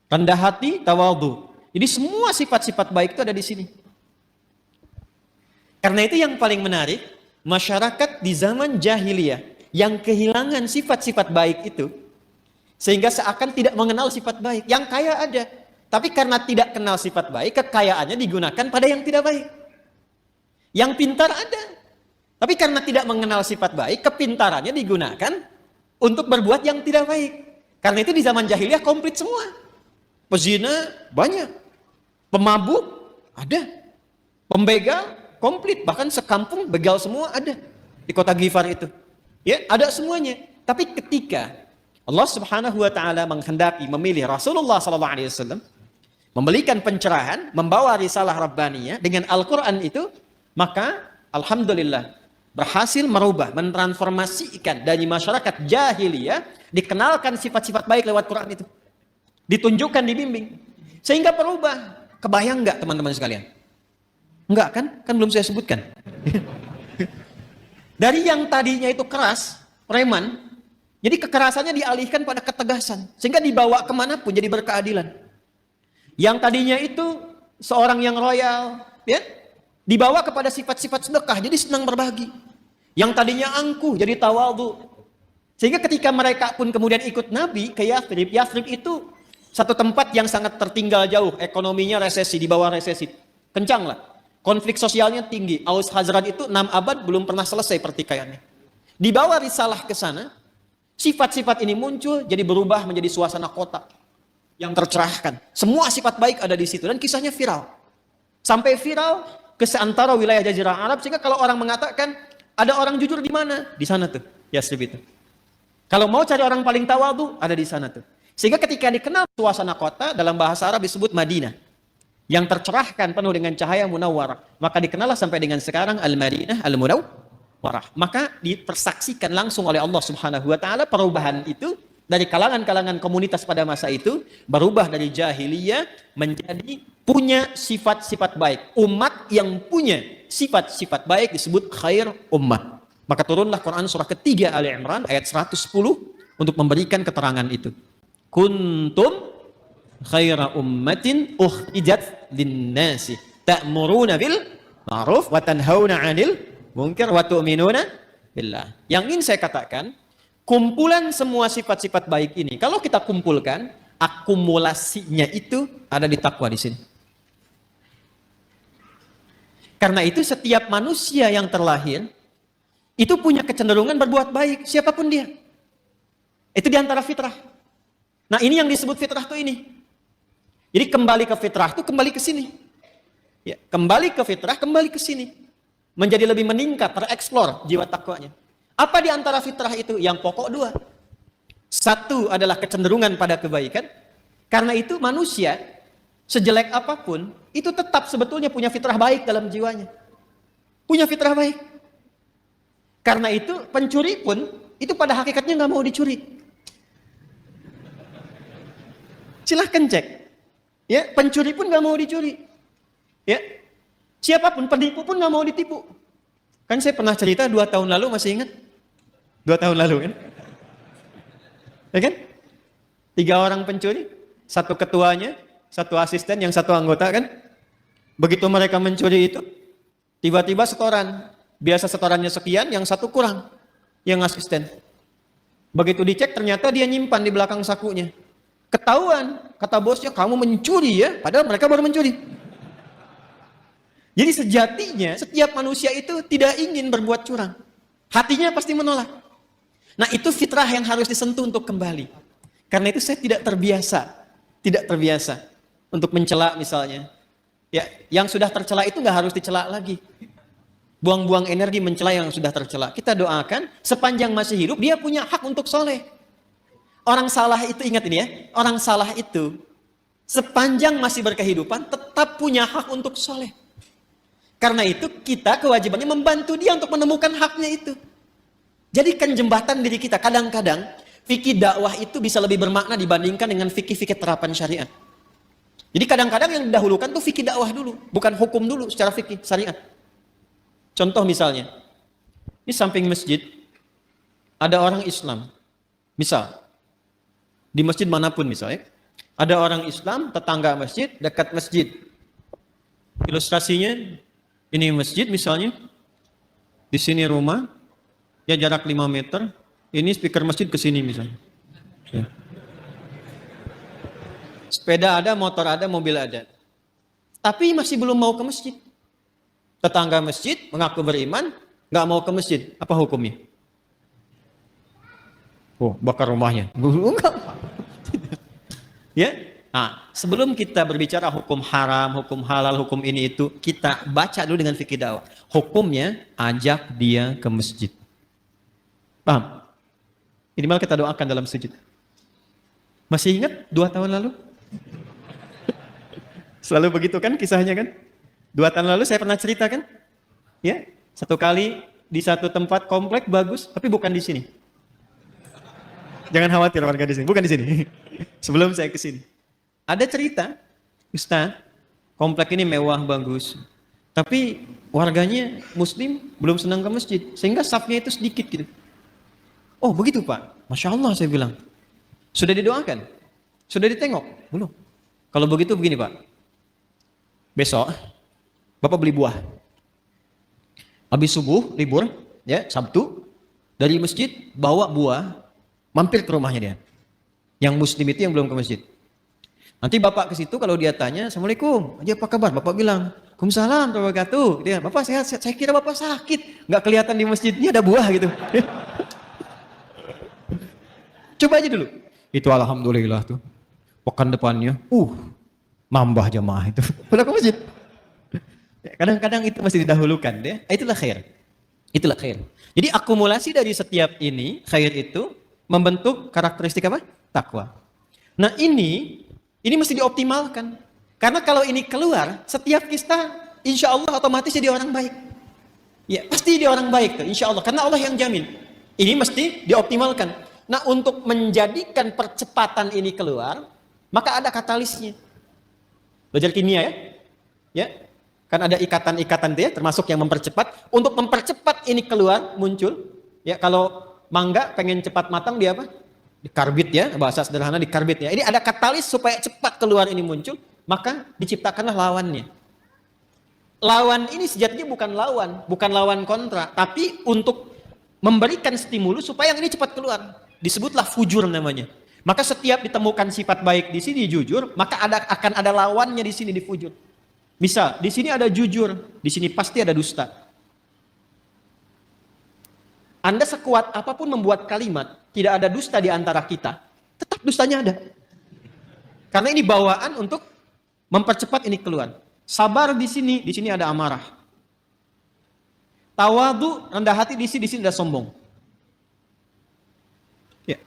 Rendah hati, tawadhu. Jadi semua sifat-sifat baik itu ada di sini. Karena itu yang paling menarik, masyarakat di zaman jahiliyah yang kehilangan sifat-sifat baik itu, sehingga seakan tidak mengenal sifat baik. Yang kaya ada, tapi karena tidak kenal sifat baik, kekayaannya digunakan pada yang tidak baik. Yang pintar ada, tapi karena tidak mengenal sifat baik, kepintarannya digunakan untuk berbuat yang tidak baik. Karena itu di zaman jahiliyah komplit semua. Pezina banyak, pemabuk ada, pembegal komplit, bahkan sekampung begal semua ada di kota Ghifar itu. Ya, ada semuanya. Tapi ketika Allah Subhanahu wa taala menghendaki memilih Rasulullah sallallahu alaihi wasallam, memberikan pencerahan, membawa risalah rabbaniyah dengan Al-Qur'an itu, maka alhamdulillah berhasil merubah, mentransformasikan dari masyarakat jahiliyah, dikenalkan sifat-sifat baik lewat Quran itu. Ditunjukkan, dibimbing. Sehingga berubah. Kebayang enggak teman-teman sekalian? Enggak kan? Kan belum saya sebutkan. Dari yang tadinya itu keras, preman, jadi kekerasannya dialihkan pada ketegasan. Sehingga dibawa kemanapun jadi berkeadilan. Yang tadinya itu seorang yang royal, ya, dibawa kepada sifat-sifat sedekah, jadi senang berbagi. Yang tadinya angkuh, jadi tawadhu. Sehingga ketika mereka pun kemudian ikut Nabi ke Yathrib, Yathrib itu satu tempat yang sangat tertinggal jauh, ekonominya resesi, di bawah resesi. Kencang lah. Konflik sosialnya tinggi. Aus Khazraj itu 6 abad belum pernah selesai pertikaiannya. Dibawa risalah ke sana, sifat-sifat ini muncul, jadi berubah menjadi suasana kota yang tercerahkan. Semua sifat baik ada di situ dan kisahnya viral. Sampai viral ke seantara wilayah Jazirah Arab, sehingga kalau orang mengatakan ada orang jujur di mana? Di sana tuh, Yathrib itu. Kalau mau cari orang paling tawadhu, ada di sana tuh. Sehingga ketika dikenal suasana kota, dalam bahasa Arab disebut Madinah, yang tercerahkan penuh dengan cahaya munawwarah, maka dikenallah sampai dengan sekarang Al-Madinah Al-Munawwarah. Maka dipersaksikan langsung oleh Allah Subhanahu wa taala perubahan itu dari kalangan-kalangan komunitas pada masa itu, berubah dari jahiliyah menjadi punya sifat-sifat baik. Umat yang punya sifat-sifat baik disebut khair ummah. Maka turunlah Quran surah ketiga Ali Imran ayat 110 untuk memberikan keterangan itu. Kuntum khaira ummatin ukhrijat linnasi ta'muruna bil ma'ruf wa tanhauna 'anil munkar wa tu'minuna billah. Yang ingin saya katakan, kumpulan semua sifat-sifat baik ini kalau kita kumpulkan, akumulasinya itu ada di takwa di sini. Karena itu setiap manusia yang terlahir itu punya kecenderungan berbuat baik, siapapun dia. Itu diantara fitrah. Nah, ini yang disebut fitrah itu ini. Jadi kembali ke fitrah itu kembali ke sini. Ya, kembali ke fitrah, kembali ke sini. Menjadi lebih meningkat, tereksplor jiwa takwanya. Apa di antara fitrah itu? Yang pokok 2. Satu adalah kecenderungan pada kebaikan. Karena itu manusia sejelek apapun itu tetap sebetulnya punya fitrah baik dalam jiwanya. Punya fitrah baik. Karena itu pencuri pun itu pada hakikatnya nggak mau dicuri. Silahkan cek. Ya, pencuri pun nggak mau dicuri. Ya, siapapun penipu pun nggak mau ditipu. Kan saya pernah cerita 2 tahun lalu, masih ingat? 2 tahun lalu kan? Ya kan? 3 orang pencuri, 1 ketuanya, 1 asisten, yang 1 anggota kan? Begitu mereka mencuri itu, tiba-tiba setoran. Biasa setorannya sekian, yang 1 kurang. Yang asisten. Begitu dicek, ternyata dia nyimpan di belakang sakunya. Ketahuan, kata bosnya, kamu mencuri ya? Padahal mereka baru mencuri. Jadi sejatinya, setiap manusia itu tidak ingin berbuat curang. Hatinya pasti menolak. Nah itu fitrah yang harus disentuh untuk kembali. Karena itu saya tidak terbiasa untuk mencela misalnya. Ya, yang sudah tercela itu nggak harus dicela lagi. Buang-buang energi mencela yang sudah tercela. Kita doakan sepanjang masih hidup dia punya hak untuk soleh. Orang salah itu, ingat ini ya, orang salah itu sepanjang masih berkehidupan tetap punya hak untuk soleh. Karena itu kita kewajibannya membantu dia untuk menemukan haknya itu. Jadikan jembatan diri kita. Kadang-kadang fikih dakwah itu bisa lebih bermakna dibandingkan dengan fikih-fikih terapan syariat. Jadi kadang-kadang yang didahulukan tuh fikih dakwah dulu, bukan hukum dulu secara fikih syariat. Contoh misalnya, di samping masjid ada orang Islam. Misal, di masjid manapun misalnya, ada orang Islam, tetangga masjid, dekat masjid. Ilustrasinya, ini masjid misalnya, di sini rumah, ya jarak 5 meter, ini speaker masjid ke sini misalnya. Ya. Sepeda ada, motor ada, mobil ada. Tapi masih belum mau ke masjid. Tetangga masjid mengaku beriman, nggak mau ke masjid. Apa hukumnya? Oh, bakar rumahnya. Enggak. Ya. Nah, sebelum kita berbicara hukum haram, hukum halal, hukum ini itu, kita baca dulu dengan fikih dakwah. Hukumnya ajak dia ke masjid. Paham? Minimal kita doakan dalam sujud. Masih ingat 2 tahun lalu? Selalu begitu kan kisahnya kan? 2 tahun lalu saya pernah cerita kan? Ya, 1 kali di satu tempat komplek bagus, tapi bukan di sini. Jangan khawatir warga di sini, bukan di sini. Sebelum saya ke sini. Ada cerita, Ustaz, komplek ini mewah bagus. Tapi warganya muslim belum senang ke masjid, sehingga safnya itu sedikit gitu. Oh begitu Pak, Masya Allah saya bilang. Sudah didoakan? Sudah ditengok? Belum. Kalau begitu begini Pak, besok Bapak beli buah. Habis subuh, libur, ya Sabtu, dari masjid bawa buah, mampir ke rumahnya dia. Yang muslim itu yang belum ke masjid. Nanti Bapak ke situ, kalau dia tanya, Assalamualaikum, aja apa kabar? Bapak bilang, Waalaikumsalam warahmatullahi wabarakatuh. Dia, Bapak sehat, saya kira Bapak sakit, nggak kelihatan di masjid, ini ada buah gitu. Coba aja dulu. Itu alhamdulillah tuh. Pekan depannya, nambah jamaah itu. Udah ke masjid. Kadang-kadang itu masih didahulukan deh. Itulah khair. Itulah khair. Jadi akumulasi dari setiap ini, khair itu membentuk karakteristik apa? Takwa. Nah ini mesti dioptimalkan. Karena kalau ini keluar, setiap kita insya Allah otomatis jadi orang baik. Ya pasti dia orang baik tuh, insya Allah. Karena Allah yang jamin. Ini mesti dioptimalkan. Nah untuk menjadikan percepatan ini keluar, maka ada katalisnya. Belajar kimia ya? Ya. Kan ada ikatan-ikatan dia, termasuk yang mempercepat. Untuk mempercepat ini keluar, muncul. Ya, kalau mangga pengen cepat matang, dia apa? Dikarbit ya, bahasa sederhana dikarbit ya. Ini ada katalis supaya cepat keluar ini muncul, maka diciptakanlah lawannya. Lawan ini sejatinya bukan lawan kontra, tapi untuk memberikan stimulus supaya yang ini cepat keluar. Disebutlah fujur namanya. Maka setiap ditemukan sifat baik di sini jujur, maka akan ada lawannya di sini di fujur. Misal, di sini ada jujur, di sini pasti ada dusta. Anda sekuat apapun membuat kalimat, tidak ada dusta di antara kita, tetap dustanya ada. Karena ini bawaan untuk mempercepat ini keluar. Sabar di sini ada amarah. Tawadu, rendah hati di sini ada sombong. Ya.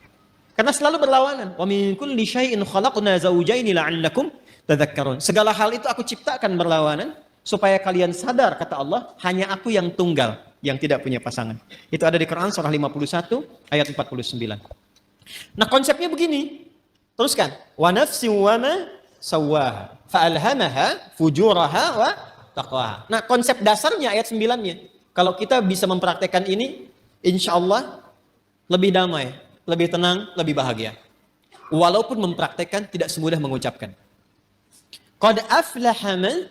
Karena selalu berlawanan. Wa min kulli syai'in khalaqna zawjaini la'allakum tadzakkarun. Segala hal itu aku ciptakan berlawanan supaya kalian sadar, kata Allah, hanya aku yang tunggal, yang tidak punya pasangan. Itu ada di Quran surah 51 ayat 49. Nah, konsepnya begini. Teruskan. Wa nafsin wa ma sawwaha fa'alhamaha fujuraha wa taqwaha. Nah, konsep dasarnya ayat 9-nya. Kalau kita bisa mempraktekkan ini, insya Allah lebih damai, lebih tenang, lebih bahagia. Walaupun mempraktekkan tidak semudah mengucapkan. Qad aflaha man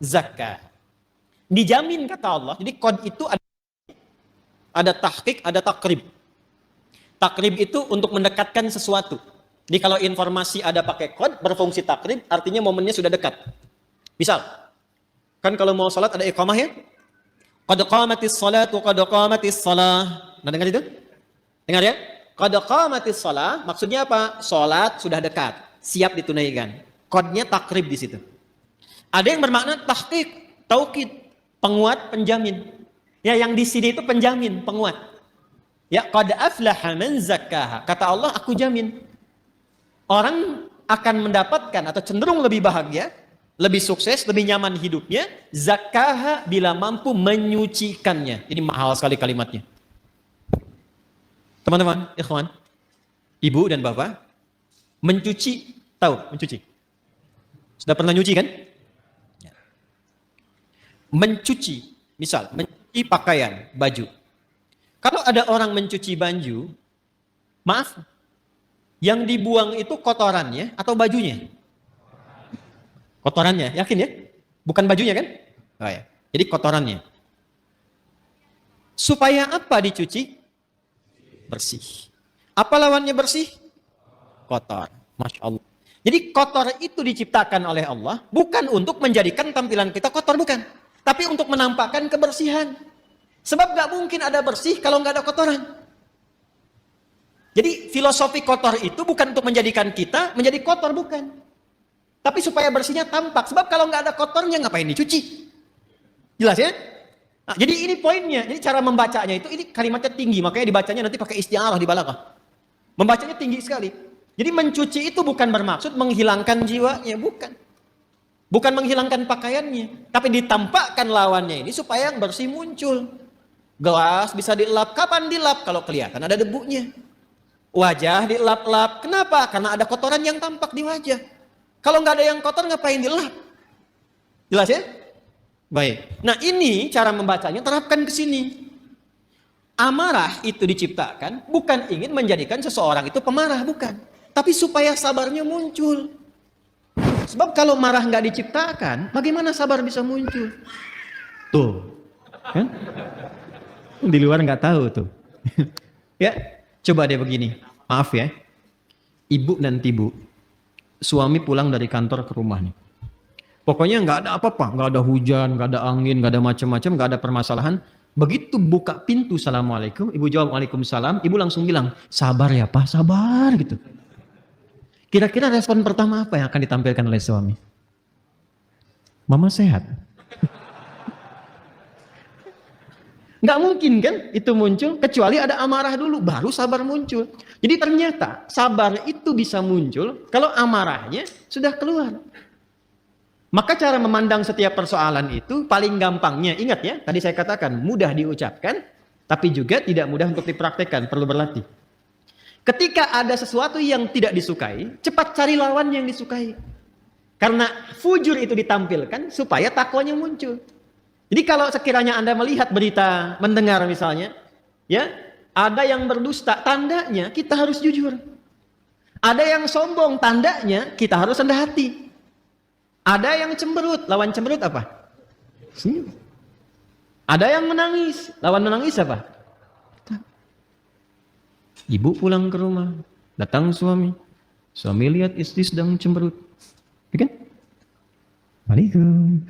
zakka. Dijamin kata Allah. Jadi qad itu ada tahqiq, ada takrib. Takrib itu untuk mendekatkan sesuatu. Jadi kalau informasi ada pakai qad berfungsi takrib, artinya momennya sudah dekat. Misal, kan kalau mau salat ada iqamah ya? Qad qamatis salatu, qad qamatis salah. Nah, dengar itu? Dengar ya? Qad qamatis salah, maksudnya apa? Salat sudah dekat, siap ditunaikan. Qadnya takrib di situ. Ada yang bermakna tahqiq, taukid, penguat, penjamin. Ya, yang di sini itu penjamin, penguat. Ya, qad aflaha man zakkaha. Kata Allah, aku jamin. Orang akan mendapatkan atau cenderung lebih bahagia, lebih sukses, lebih nyaman hidupnya, zakkaha bila mampu menyucikannya. Ini mahal sekali kalimatnya. Teman-teman, ikhwan, ibu dan bapak, mencuci, tahu mencuci? Sudah pernah nyuci kan? Mencuci, misal, mencuci pakaian, baju. Kalau ada orang mencuci baju, maaf, yang dibuang itu kotorannya atau bajunya? Kotorannya, yakin ya? Bukan bajunya kan? Oh ya. Jadi kotorannya. Supaya apa dicuci? Bersih. Apa lawannya bersih? Kotor. Masya Allah. Jadi kotor itu diciptakan oleh Allah bukan untuk menjadikan tampilan kita kotor, bukan. Tapi untuk menampakkan kebersihan. Sebab gak mungkin ada bersih kalau gak ada kotoran. Jadi filosofi kotor itu bukan untuk menjadikan kita menjadi kotor, bukan. Tapi supaya bersihnya tampak. Sebab kalau nggak ada kotornya ngapain dicuci? Jelas ya? Nah, jadi ini poinnya. Jadi cara membacanya itu, ini kalimatnya tinggi. Makanya dibacanya nanti pakai isti'arah di balaghah. Membacanya tinggi sekali. Jadi mencuci itu bukan bermaksud menghilangkan jiwanya. Bukan. Bukan menghilangkan pakaiannya. Tapi ditampakkan lawannya ini supaya yang bersih muncul. Gelas bisa dilap. Kapan dilap? Kalau kelihatan ada debunya. Wajah dilap-lap. Kenapa? Karena ada kotoran yang tampak di wajah. Kalau nggak ada yang kotor ngapain dilap? Jelas ya? Baik. Nah ini cara membacanya, terapkan ke sini. Amarah itu diciptakan bukan ingin menjadikan seseorang itu pemarah, bukan. Tapi supaya sabarnya muncul. Sebab kalau marah nggak diciptakan, bagaimana sabar bisa muncul? Tuh, kan? Di luar nggak tahu tuh. Ya, coba deh begini. Maaf ya, ibu dan ibu. Suami pulang dari kantor ke rumah nih. Pokoknya nggak ada apa-apa, nggak ada hujan, nggak ada angin, nggak ada macam-macam, nggak ada permasalahan. Begitu buka pintu, assalamualaikum, ibu jawab waalaikumsalam, ibu langsung bilang, sabar ya pak, sabar gitu. Kira-kira respon pertama apa yang akan ditampilkan oleh suami? Mama sehat. Nggak mungkin kan itu muncul, kecuali ada amarah dulu, baru sabar muncul. Jadi ternyata sabar itu bisa muncul kalau amarahnya sudah keluar. Maka cara memandang setiap persoalan itu paling gampangnya, ingat ya, tadi saya katakan mudah diucapkan, tapi juga tidak mudah untuk dipraktekkan, perlu berlatih. Ketika ada sesuatu yang tidak disukai, cepat cari lawan yang disukai. Karena fujur itu ditampilkan supaya takwanya muncul. Jadi kalau sekiranya Anda melihat berita, mendengar misalnya, ya, ada yang berdusta, tandanya kita harus jujur. Ada yang sombong, tandanya kita harus rendah hati. Ada yang cemberut, lawan cemberut apa? Senyum. Ada yang menangis, lawan menangis apa? Ibu pulang ke rumah, datang suami. Suami lihat istri sedang cemberut. Ya kan? Waalaikumsalam.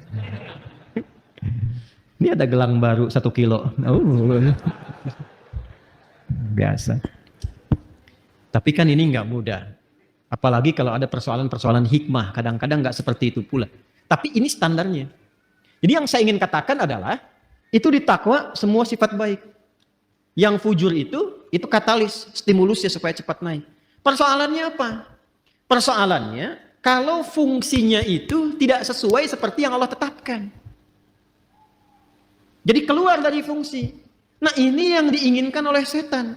Ini ada gelang baru 1 kilo. Oh, biasa. Tapi kan ini nggak mudah. Apalagi kalau ada persoalan-persoalan hikmah. Kadang-kadang nggak seperti itu pula. Tapi ini standarnya. Jadi yang saya ingin katakan adalah, itu di takwa semua sifat baik. Yang fujur itu katalis, stimulusnya supaya cepat naik. Persoalannya apa? Persoalannya, kalau fungsinya itu tidak sesuai seperti yang Allah tetapkan. Jadi keluar dari fungsi. Nah ini yang diinginkan oleh setan.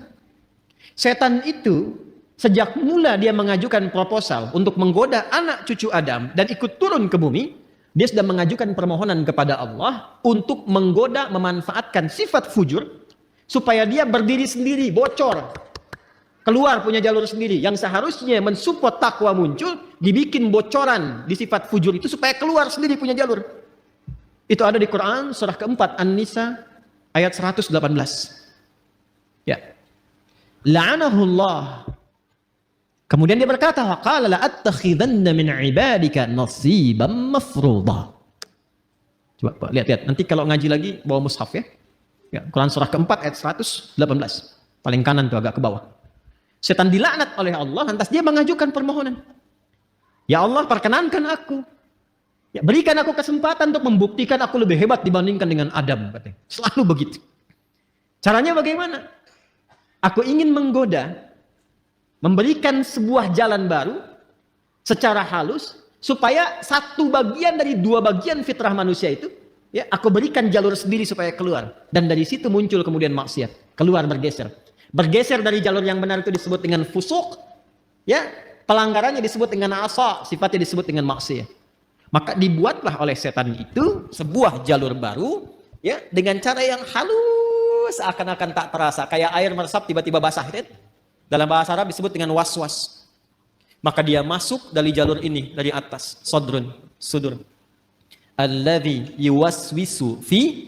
Setan itu sejak mula dia mengajukan proposal untuk menggoda anak cucu Adam dan ikut turun ke bumi, dia sudah mengajukan permohonan kepada Allah untuk menggoda, memanfaatkan sifat fujur supaya dia berdiri sendiri, bocor. Keluar punya jalur sendiri. Yang seharusnya mensupport takwa muncul, dibikin bocoran di sifat fujur itu supaya keluar sendiri punya jalur. Itu ada di Quran surah keempat An-Nisa ayat 118. Ya. La'anahullah. Kemudian dia berkata, wa qala la'attakhidanna min 'ibadika nasiban mafruḍa. Coba lihat. Nanti kalau ngaji lagi bawa mushaf ya. Ya, Quran surah keempat ayat 118. Paling kanan tuh agak ke bawah. Setan dilaknat oleh Allah, lantas dia mengajukan permohonan. Ya Allah, perkenankan aku. Ya, berikan aku kesempatan untuk membuktikan aku lebih hebat dibandingkan dengan Adam. Katanya. Selalu begitu. Caranya bagaimana? Aku ingin menggoda, memberikan sebuah jalan baru secara halus, supaya satu bagian dari dua bagian fitrah manusia itu, ya, aku berikan jalur sendiri supaya keluar. Dan dari situ muncul kemudian maksiat. Keluar bergeser. Bergeser dari jalur yang benar itu disebut dengan fusuk, ya, pelanggarannya disebut dengan asa, sifatnya disebut dengan maksiat. Maka dibuatlah oleh setan itu sebuah jalur baru, ya, dengan cara yang halus, seakan-akan tak terasa, kayak air meresap tiba-tiba basah. Dalam bahasa Arab disebut dengan was-was. Maka dia masuk dari jalur ini dari atas, sudur. Alladzi yuwaswisu fi,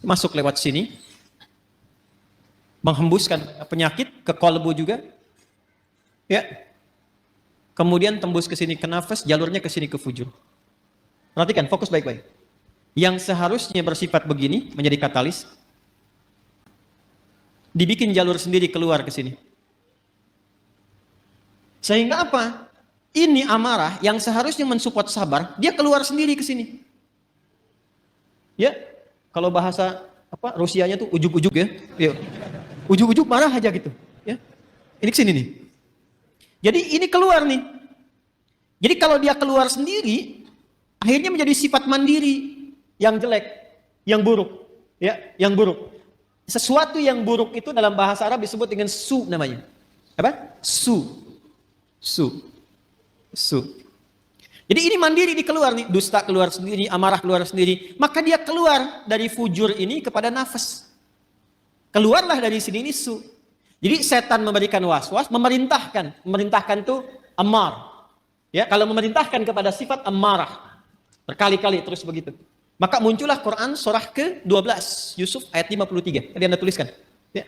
masuk lewat sini. Menghembuskan penyakit ke kolbu juga, ya. Kemudian tembus ke sini ke nafas, jalurnya ke sini ke fujur. Perhatikan, fokus baik-baik. Yang seharusnya bersifat begini menjadi katalis, dibikin jalur sendiri keluar ke sini. Sehingga apa? Ini amarah yang seharusnya mensupport sabar, dia keluar sendiri ke sini. Ya, kalau bahasa Rusianya tuh ujuk-ujuk ya. Yuk. Ujuk-ujuk marah aja gitu, ya. Ini kesini nih. Jadi ini keluar nih. Jadi kalau dia keluar sendiri, akhirnya menjadi sifat mandiri yang jelek, yang buruk, ya, yang buruk. Sesuatu yang buruk itu dalam bahasa Arab disebut dengan su namanya. Apa? Su. Jadi ini mandiri dikeluar nih, dusta keluar sendiri, amarah keluar sendiri. Maka dia keluar dari fujur ini kepada nafas. Keluarlah dari sini ini su. Jadi setan memberikan was-was, memerintahkan tuh amar. Ya, kalau memerintahkan kepada sifat amarah berkali-kali terus begitu. Maka muncullah Quran surah ke-12 Yusuf ayat 53. Tadi Anda tuliskan. Ya.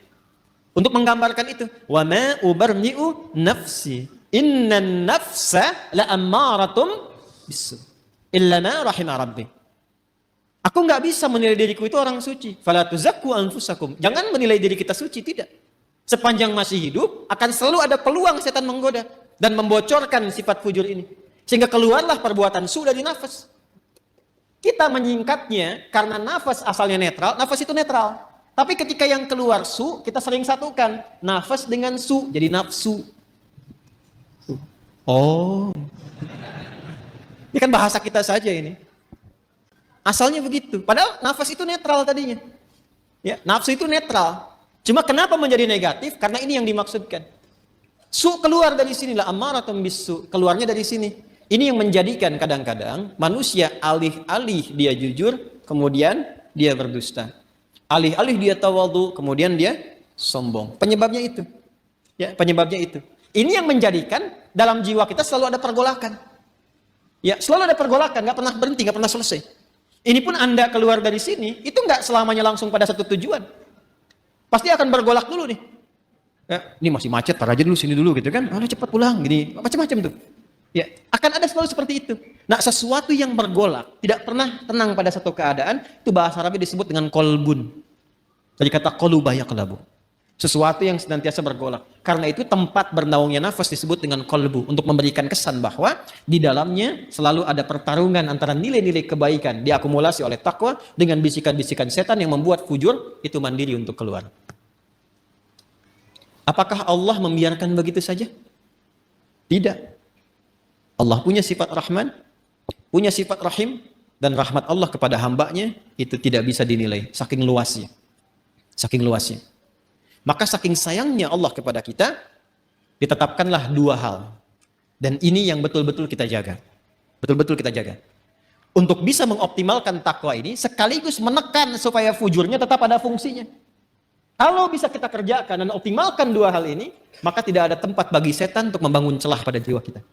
Untuk menggambarkan itu, wa ma ubarni'u nafsi innan nafsa la ammaratum bisu illa ma rahima rabbi. Aku nggak bisa menilai diriku itu orang suci. Fala tuzakku anfusakum. Jangan menilai diri kita suci, tidak. Sepanjang masih hidup, akan selalu ada peluang setan menggoda dan membocorkan sifat fujur ini. Sehingga keluarlah perbuatan su dari nafas. Kita menyingkatnya karena nafas asalnya netral, nafas itu netral. Tapi ketika yang keluar su, kita sering satukan nafas dengan su, jadi nafsu. Oh. Ini kan bahasa kita saja ini. Asalnya begitu. Padahal nafas itu netral tadinya. Ya, nafsu itu netral. Cuma kenapa menjadi negatif? Karena ini yang dimaksudkan. Su keluar dari sinilah, ammaratun bisu. Keluarnya dari sini. Ini yang menjadikan kadang-kadang manusia alih-alih dia jujur, kemudian dia berdusta. Alih-alih dia tawadhu, kemudian dia sombong. Penyebabnya itu. Ya, penyebabnya itu. Ini yang menjadikan dalam jiwa kita selalu ada pergolakan. Ya, selalu ada pergolakan, nggak pernah berhenti, nggak pernah selesai. Ini pun Anda keluar dari sini, itu nggak selamanya langsung pada satu tujuan. Pasti akan bergolak dulu nih. Ya, ini masih macet, tar aja dulu sini dulu gitu kan. Cepat pulang, gini, macam-macam tuh. Ya, akan ada selalu seperti itu. Nah, sesuatu yang bergolak, tidak pernah tenang pada satu keadaan, itu bahasa Arabnya disebut dengan kolbun. Dari kata kolubah yaqlabu. Sesuatu yang senantiasa bergolak. Karena itu tempat bernaungnya nafas disebut dengan kolbu. Untuk memberikan kesan bahwa di dalamnya selalu ada pertarungan antara nilai-nilai kebaikan diakumulasi oleh takwa dengan bisikan-bisikan setan yang membuat fujur itu mandiri untuk keluar. Apakah Allah membiarkan begitu saja? Tidak. Allah punya sifat Rahman, punya sifat Rahim, dan rahmat Allah kepada hambanya itu tidak bisa dinilai. Saking luasnya. Saking luasnya. Maka saking sayangnya Allah kepada kita, ditetapkanlah dua hal. Dan ini yang betul-betul kita jaga. Betul-betul kita jaga. Untuk bisa mengoptimalkan takwa ini, sekaligus menekan supaya fujurnya tetap ada fungsinya. Kalau bisa kita kerjakan dan optimalkan dua hal ini, maka tidak ada tempat bagi setan untuk membangun celah pada jiwa kita.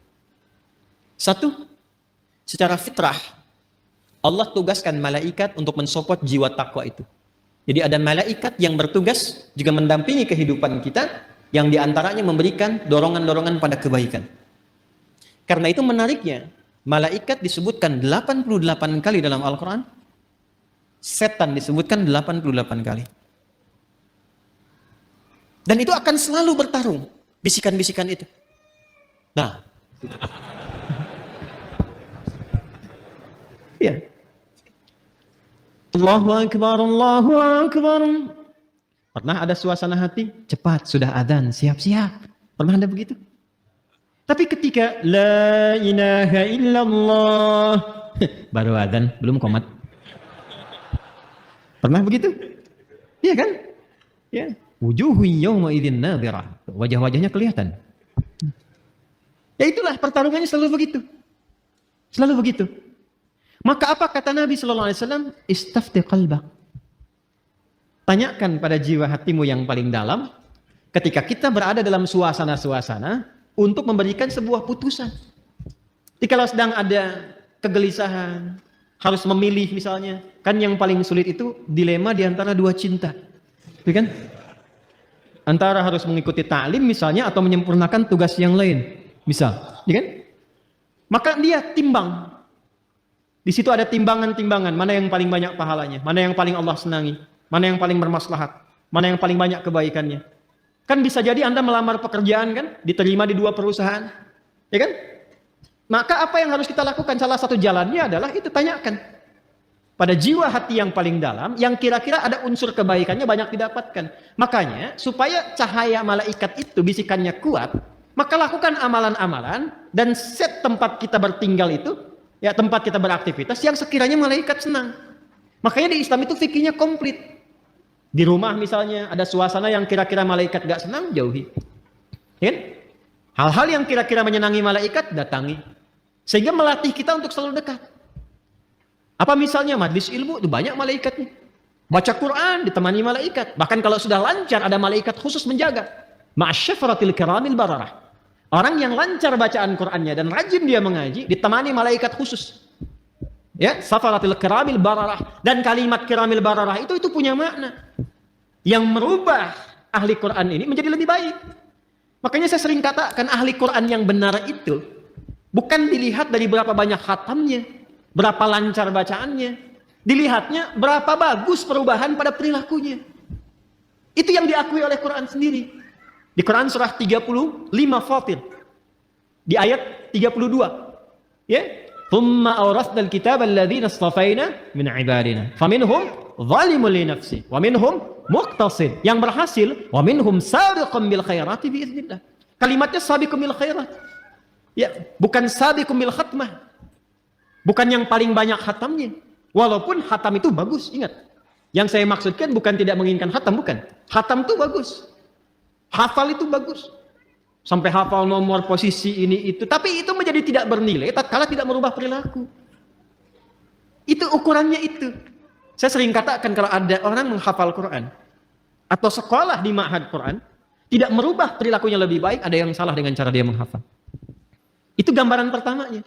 Satu, secara fitrah, Allah tugaskan malaikat untuk mensupport jiwa takwa itu. Jadi ada malaikat yang bertugas juga mendampingi kehidupan kita, yang diantaranya memberikan dorongan-dorongan pada kebaikan. Karena itu menariknya, malaikat disebutkan 88 kali dalam Al-Quran, setan disebutkan 88 kali. Dan itu akan selalu bertarung, bisikan-bisikan itu. Nah, ya. Allahu Akbar, Allahu Akbar. Pernah ada suasana hati? Cepat, sudah adzan, siap-siap. Pernah ada begitu? Tapi ketika La ilaha illallah baru adzan, belum qomat. Pernah begitu? Iya kan? Ya. Wujuhu yawma idzin nadhirah. Wajah-wajahnya kelihatan. Ya itulah pertarungannya selalu begitu. Selalu begitu. Maka apa kata Nabi sallallahu alaihi wasallam? Istafti qalbak. Tanyakan pada jiwa hatimu yang paling dalam ketika kita berada dalam suasana-suasana untuk memberikan sebuah putusan. Jadi kalau sedang ada kegelisahan, harus memilih misalnya, kan yang paling sulit itu dilema di antara dua cinta. Ya kan? Antara harus mengikuti ta'lim misalnya atau menyempurnakan tugas yang lain. Misal, ya kan? Maka dia timbang. Di situ ada timbangan-timbangan, mana yang paling banyak pahalanya, mana yang paling Allah senangi, mana yang paling bermaslahat, mana yang paling banyak kebaikannya. Kan bisa jadi Anda melamar pekerjaan kan, diterima di dua perusahaan, ya kan? Maka apa yang harus kita lakukan? Salah satu jalannya adalah itu, tanyakan pada jiwa hati yang paling dalam, yang kira-kira ada unsur kebaikannya banyak didapatkan. Makanya supaya cahaya malaikat itu bisikannya kuat, maka lakukan amalan-amalan dan set tempat kita bertinggal itu, ya tempat kita beraktivitas yang sekiranya malaikat senang. Makanya di Islam itu fikihnya komplit. Di rumah misalnya ada suasana yang kira-kira malaikat gak senang, jauhi. Ya kan? Hal-hal yang kira-kira menyenangi malaikat, datangi. Sehingga melatih kita untuk selalu dekat. Apa misalnya majlis ilmu, itu banyak malaikatnya. Baca Quran ditemani malaikat. Bahkan kalau sudah lancar ada malaikat khusus menjaga. Ma'asyafaratil kiramil bararah. Orang yang lancar bacaan Qur'annya dan rajin dia mengaji, ditemani malaikat khusus. Ya, safaratil kiramil bararah. Dan kalimat kiramil bararah itu punya makna yang merubah ahli Quran ini menjadi lebih baik. Makanya saya sering katakan ahli Quran yang benar itu bukan dilihat dari berapa banyak khatamnya, berapa lancar bacaannya, dilihatnya berapa bagus perubahan pada perilakunya. Itu yang diakui oleh Quran sendiri. Di Quran surah 35 Fatir, di ayat 32, ya, thumma awrasnal kitaba alladhina istafaina min ibadina faminhum zalimun li nafsi wa minhum muqtasid, yang berhasil, wa minhum sabiqun bil khairati bi idznillah. Kalimatnya sabiqun bil khairat, ya, bukan sabiqun bil khatmah, bukan yang paling banyak khatamnya. Walaupun khatam itu bagus, ingat, yang saya maksudkan bukan tidak menginginkan khatam, bukan. Khatam itu bagus, hafal itu bagus, sampai hafal nomor posisi ini itu, tapi itu menjadi tidak bernilai tatkala tidak merubah perilaku. Itu ukurannya itu. Saya sering katakan kalau ada orang menghafal Quran atau sekolah di ma'had Quran tidak merubah perilakunya lebih baik, ada yang salah dengan cara dia menghafal. Itu gambaran pertamanya.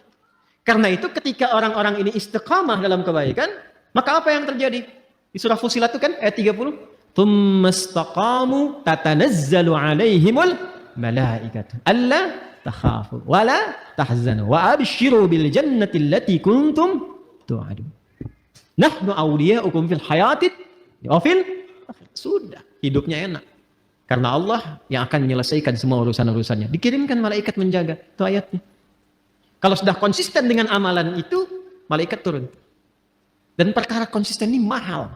Karena itu ketika orang-orang ini istiqamah dalam kebaikan, maka apa yang terjadi? Di surah Fussilat itu kan ayat 30, thumma istaqamu tatanazzalu alaihimul malaikatu alla takhafu wa la tahzanu wa abshiru bil jannati allati kuntum tu'adun. Nahnu awliya'ukum fil hayatid wa fil sudah, hidupnya enak. Karena Allah yang akan menyelesaikan semua urusan-urusannya. Dikirimkan malaikat menjaga. Itu ayatnya. Kalau sudah konsisten dengan amalan itu, malaikat turun. Dan perkara konsisten ini mahal.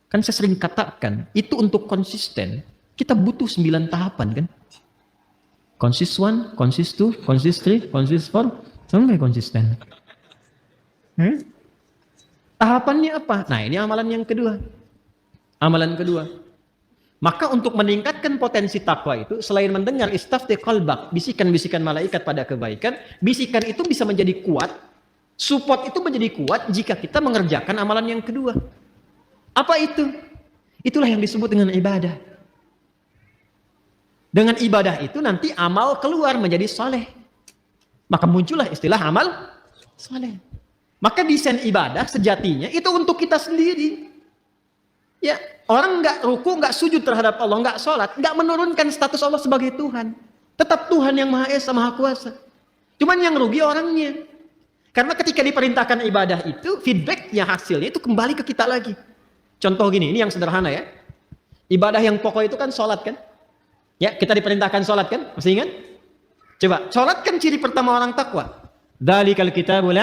Kan saya sering katakan, itu untuk konsisten, kita butuh 9 tahapan kan. Consist 1, consist 2, consist 3, consist 4, sampai konsisten. Tahapannya apa? Nah, ini amalan yang kedua. Amalan kedua. Maka untuk meningkatkan potensi takwa itu, selain mendengar istafti qalbak, bisikan-bisikan malaikat pada kebaikan, bisikan itu bisa menjadi kuat, support itu menjadi kuat jika kita mengerjakan amalan yang kedua. Apa itu? Itulah yang disebut dengan ibadah. Dengan ibadah itu nanti amal keluar menjadi soleh. Maka muncullah istilah amal soleh. Maka desain ibadah sejatinya itu untuk kita sendiri. Ya, orang nggak ruku, nggak sujud terhadap Allah, nggak sholat, nggak menurunkan status Allah sebagai Tuhan. Tetap Tuhan yang Maha Esa, Maha Kuasa. Cuman yang rugi orangnya. Karena ketika diperintahkan ibadah itu, feedbacknya, hasilnya itu kembali ke kita lagi. Contoh gini, ini yang sederhana ya. Ibadah yang pokok itu kan sholat kan? Ya, kita diperintahkan sholat kan? Masih ingat? Coba, sholat kan ciri pertama orang takwa. Dzalikal kitabul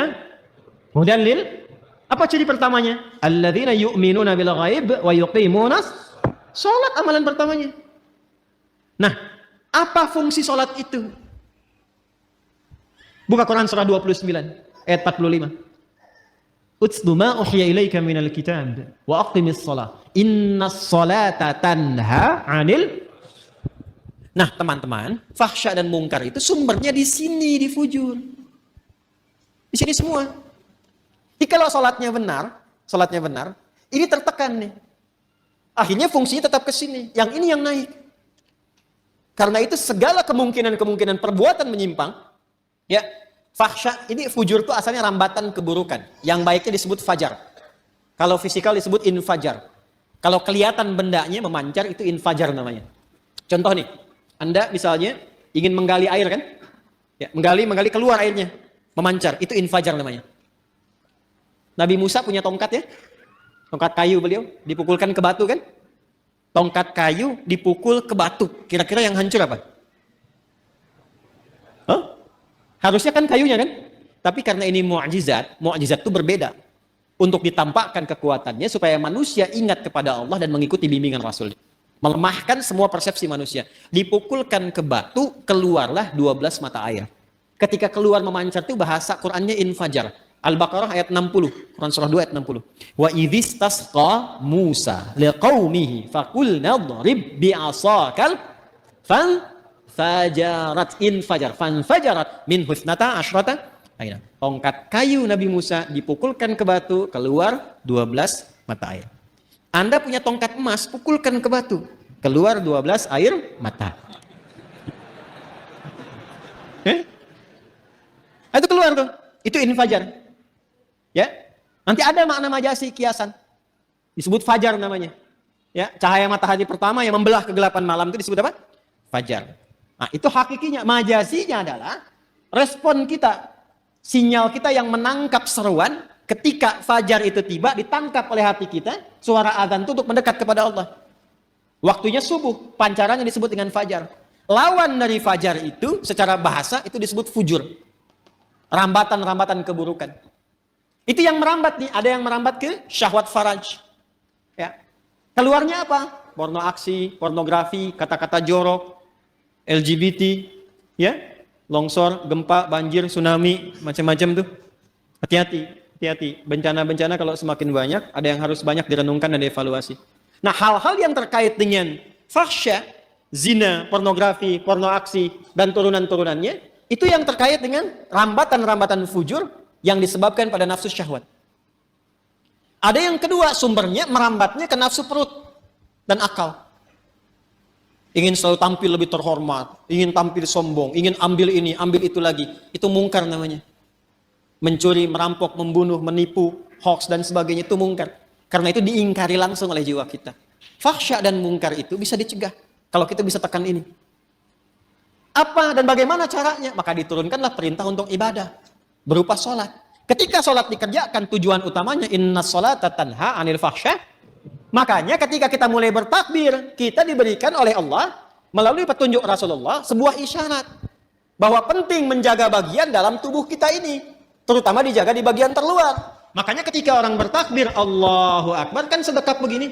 hudan lil. Apa ciri pertamanya? Alladzina yu'minuna bil ghaib wa yuqimunas. Sholat amalan pertamanya. Nah, apa fungsi sholat itu? Buka Quran surah 29 ayat 45. Utslu ma uhiya ilaika minal kitab wa aqimis shalah. Innas salata tanha 'anil. Nah, teman-teman, fahsya dan mungkar itu sumbernya di sini, di fujur. Di sini semua. Jadi kalau sholatnya benar, ini tertekan nih. Akhirnya fungsinya tetap ke sini. Yang ini yang naik. Karena itu segala kemungkinan perbuatan menyimpang, ya, fahsya, ini fujur itu asalnya rambatan keburukan. Yang baiknya disebut fajar. Kalau fisikal disebut infajar. Kalau kelihatan bendanya memancar, itu infajar namanya. Contoh nih, Anda misalnya ingin menggali air kan? Ya, menggali keluar airnya, memancar, itu infajar namanya. Nabi Musa punya tongkat ya, tongkat kayu beliau, dipukulkan ke batu kan? Tongkat kayu dipukul ke batu, kira-kira yang hancur apa? Hah? Harusnya kan kayunya kan? Tapi karena ini mu'jizat itu berbeda. Untuk ditampakkan kekuatannya supaya manusia ingat kepada Allah dan mengikuti bimbingan Rasul. Melemahkan semua persepsi manusia. Dipukulkan ke batu, keluarlah 12 mata air. Ketika keluar memancar itu bahasa Qur'annya infajar. Al-Baqarah ayat 60. Quran surah 2 ayat 60. Wa idhistasqa Musa liqaumihi faqulna dhrib bi'asakal fanfajarat infajar. Fanfajarat min husnata asyrata. Tongkat kayu Nabi Musa dipukulkan ke batu, keluar 12 mata air. Anda punya tongkat emas, pukulkan ke batu, keluar 12 air mata. Itu keluar tuh, itu infajar. Ya, nanti ada makna majasi kiasan, disebut fajar namanya. Ya, cahaya matahari pertama yang membelah kegelapan malam itu disebut apa? Fajar. Nah, itu hakikinya. Majasinya adalah respon kita, sinyal kita yang menangkap seruan. Ketika fajar itu tiba, ditangkap oleh hati kita, suara azan itu untuk mendekat kepada Allah. Waktunya subuh, pancarannya disebut dengan fajar. Lawan dari fajar itu, secara bahasa, itu disebut fujur. Rambatan-rambatan keburukan. Itu yang merambat nih, ada yang merambat ke syahwat faraj. Ya. Keluarnya apa? Porno aksi, pornografi, kata-kata jorok, LGBT, ya, longsor, gempa, banjir, tsunami, macam-macam tuh. Hati-hati. Hati-hati, bencana-bencana kalau semakin banyak, ada yang harus banyak direnungkan dan dievaluasi. Nah, hal-hal yang terkait dengan fahsya, zina, pornografi, porno aksi, dan turunan-turunannya, itu yang terkait dengan rambatan-rambatan fujur yang disebabkan pada nafsu syahwat. Ada yang kedua, sumbernya merambatnya ke nafsu perut dan akal. Ingin selalu tampil lebih terhormat, ingin tampil sombong, ingin ambil ini, ambil itu lagi. Itu mungkar namanya. Mencuri, merampok, membunuh, menipu, hoax dan sebagainya itu mungkar. Karena itu diingkari langsung oleh jiwa kita. Fahsya dan mungkar itu bisa dicegah kalau kita bisa tekan ini. Apa dan bagaimana caranya? Maka diturunkanlah perintah untuk ibadah berupa sholat. Ketika sholat dikerjakan, tujuan utamanya innas sholata tanha 'anil fahsya. Makanya ketika kita mulai bertakbir, kita diberikan oleh Allah melalui petunjuk Rasulullah sebuah isyarat bahwa penting menjaga bagian dalam tubuh kita ini. Terutama dijaga di bagian terluar. Makanya ketika orang bertakbir Allahu Akbar kan sedekap begini.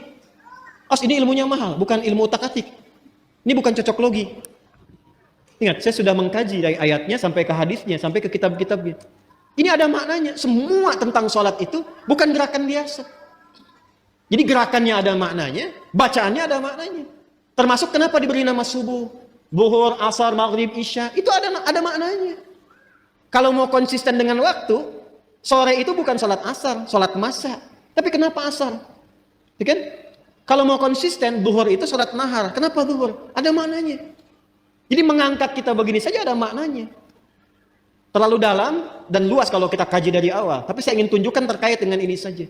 Ini ilmunya mahal, bukan ilmu utak-atik. Ini bukan cocok logi. Ingat, saya sudah mengkaji dari ayatnya sampai ke hadisnya, sampai ke kitab-kitabnya. Ini ada maknanya. Semua tentang sholat itu bukan gerakan biasa. Jadi gerakannya ada maknanya, bacaannya ada maknanya. Termasuk kenapa diberi nama subuh, zuhur, asar, maghrib, isya. Itu ada maknanya. Kalau mau konsisten dengan waktu, sore itu bukan sholat asar, sholat masa. Tapi kenapa asar? Ya kan? Kalau mau konsisten, zuhur itu sholat nahar. Kenapa zuhur? Ada maknanya. Jadi mengangkat kita begini saja ada maknanya. Terlalu dalam dan luas kalau kita kaji dari awal. Tapi saya ingin tunjukkan terkait dengan ini saja.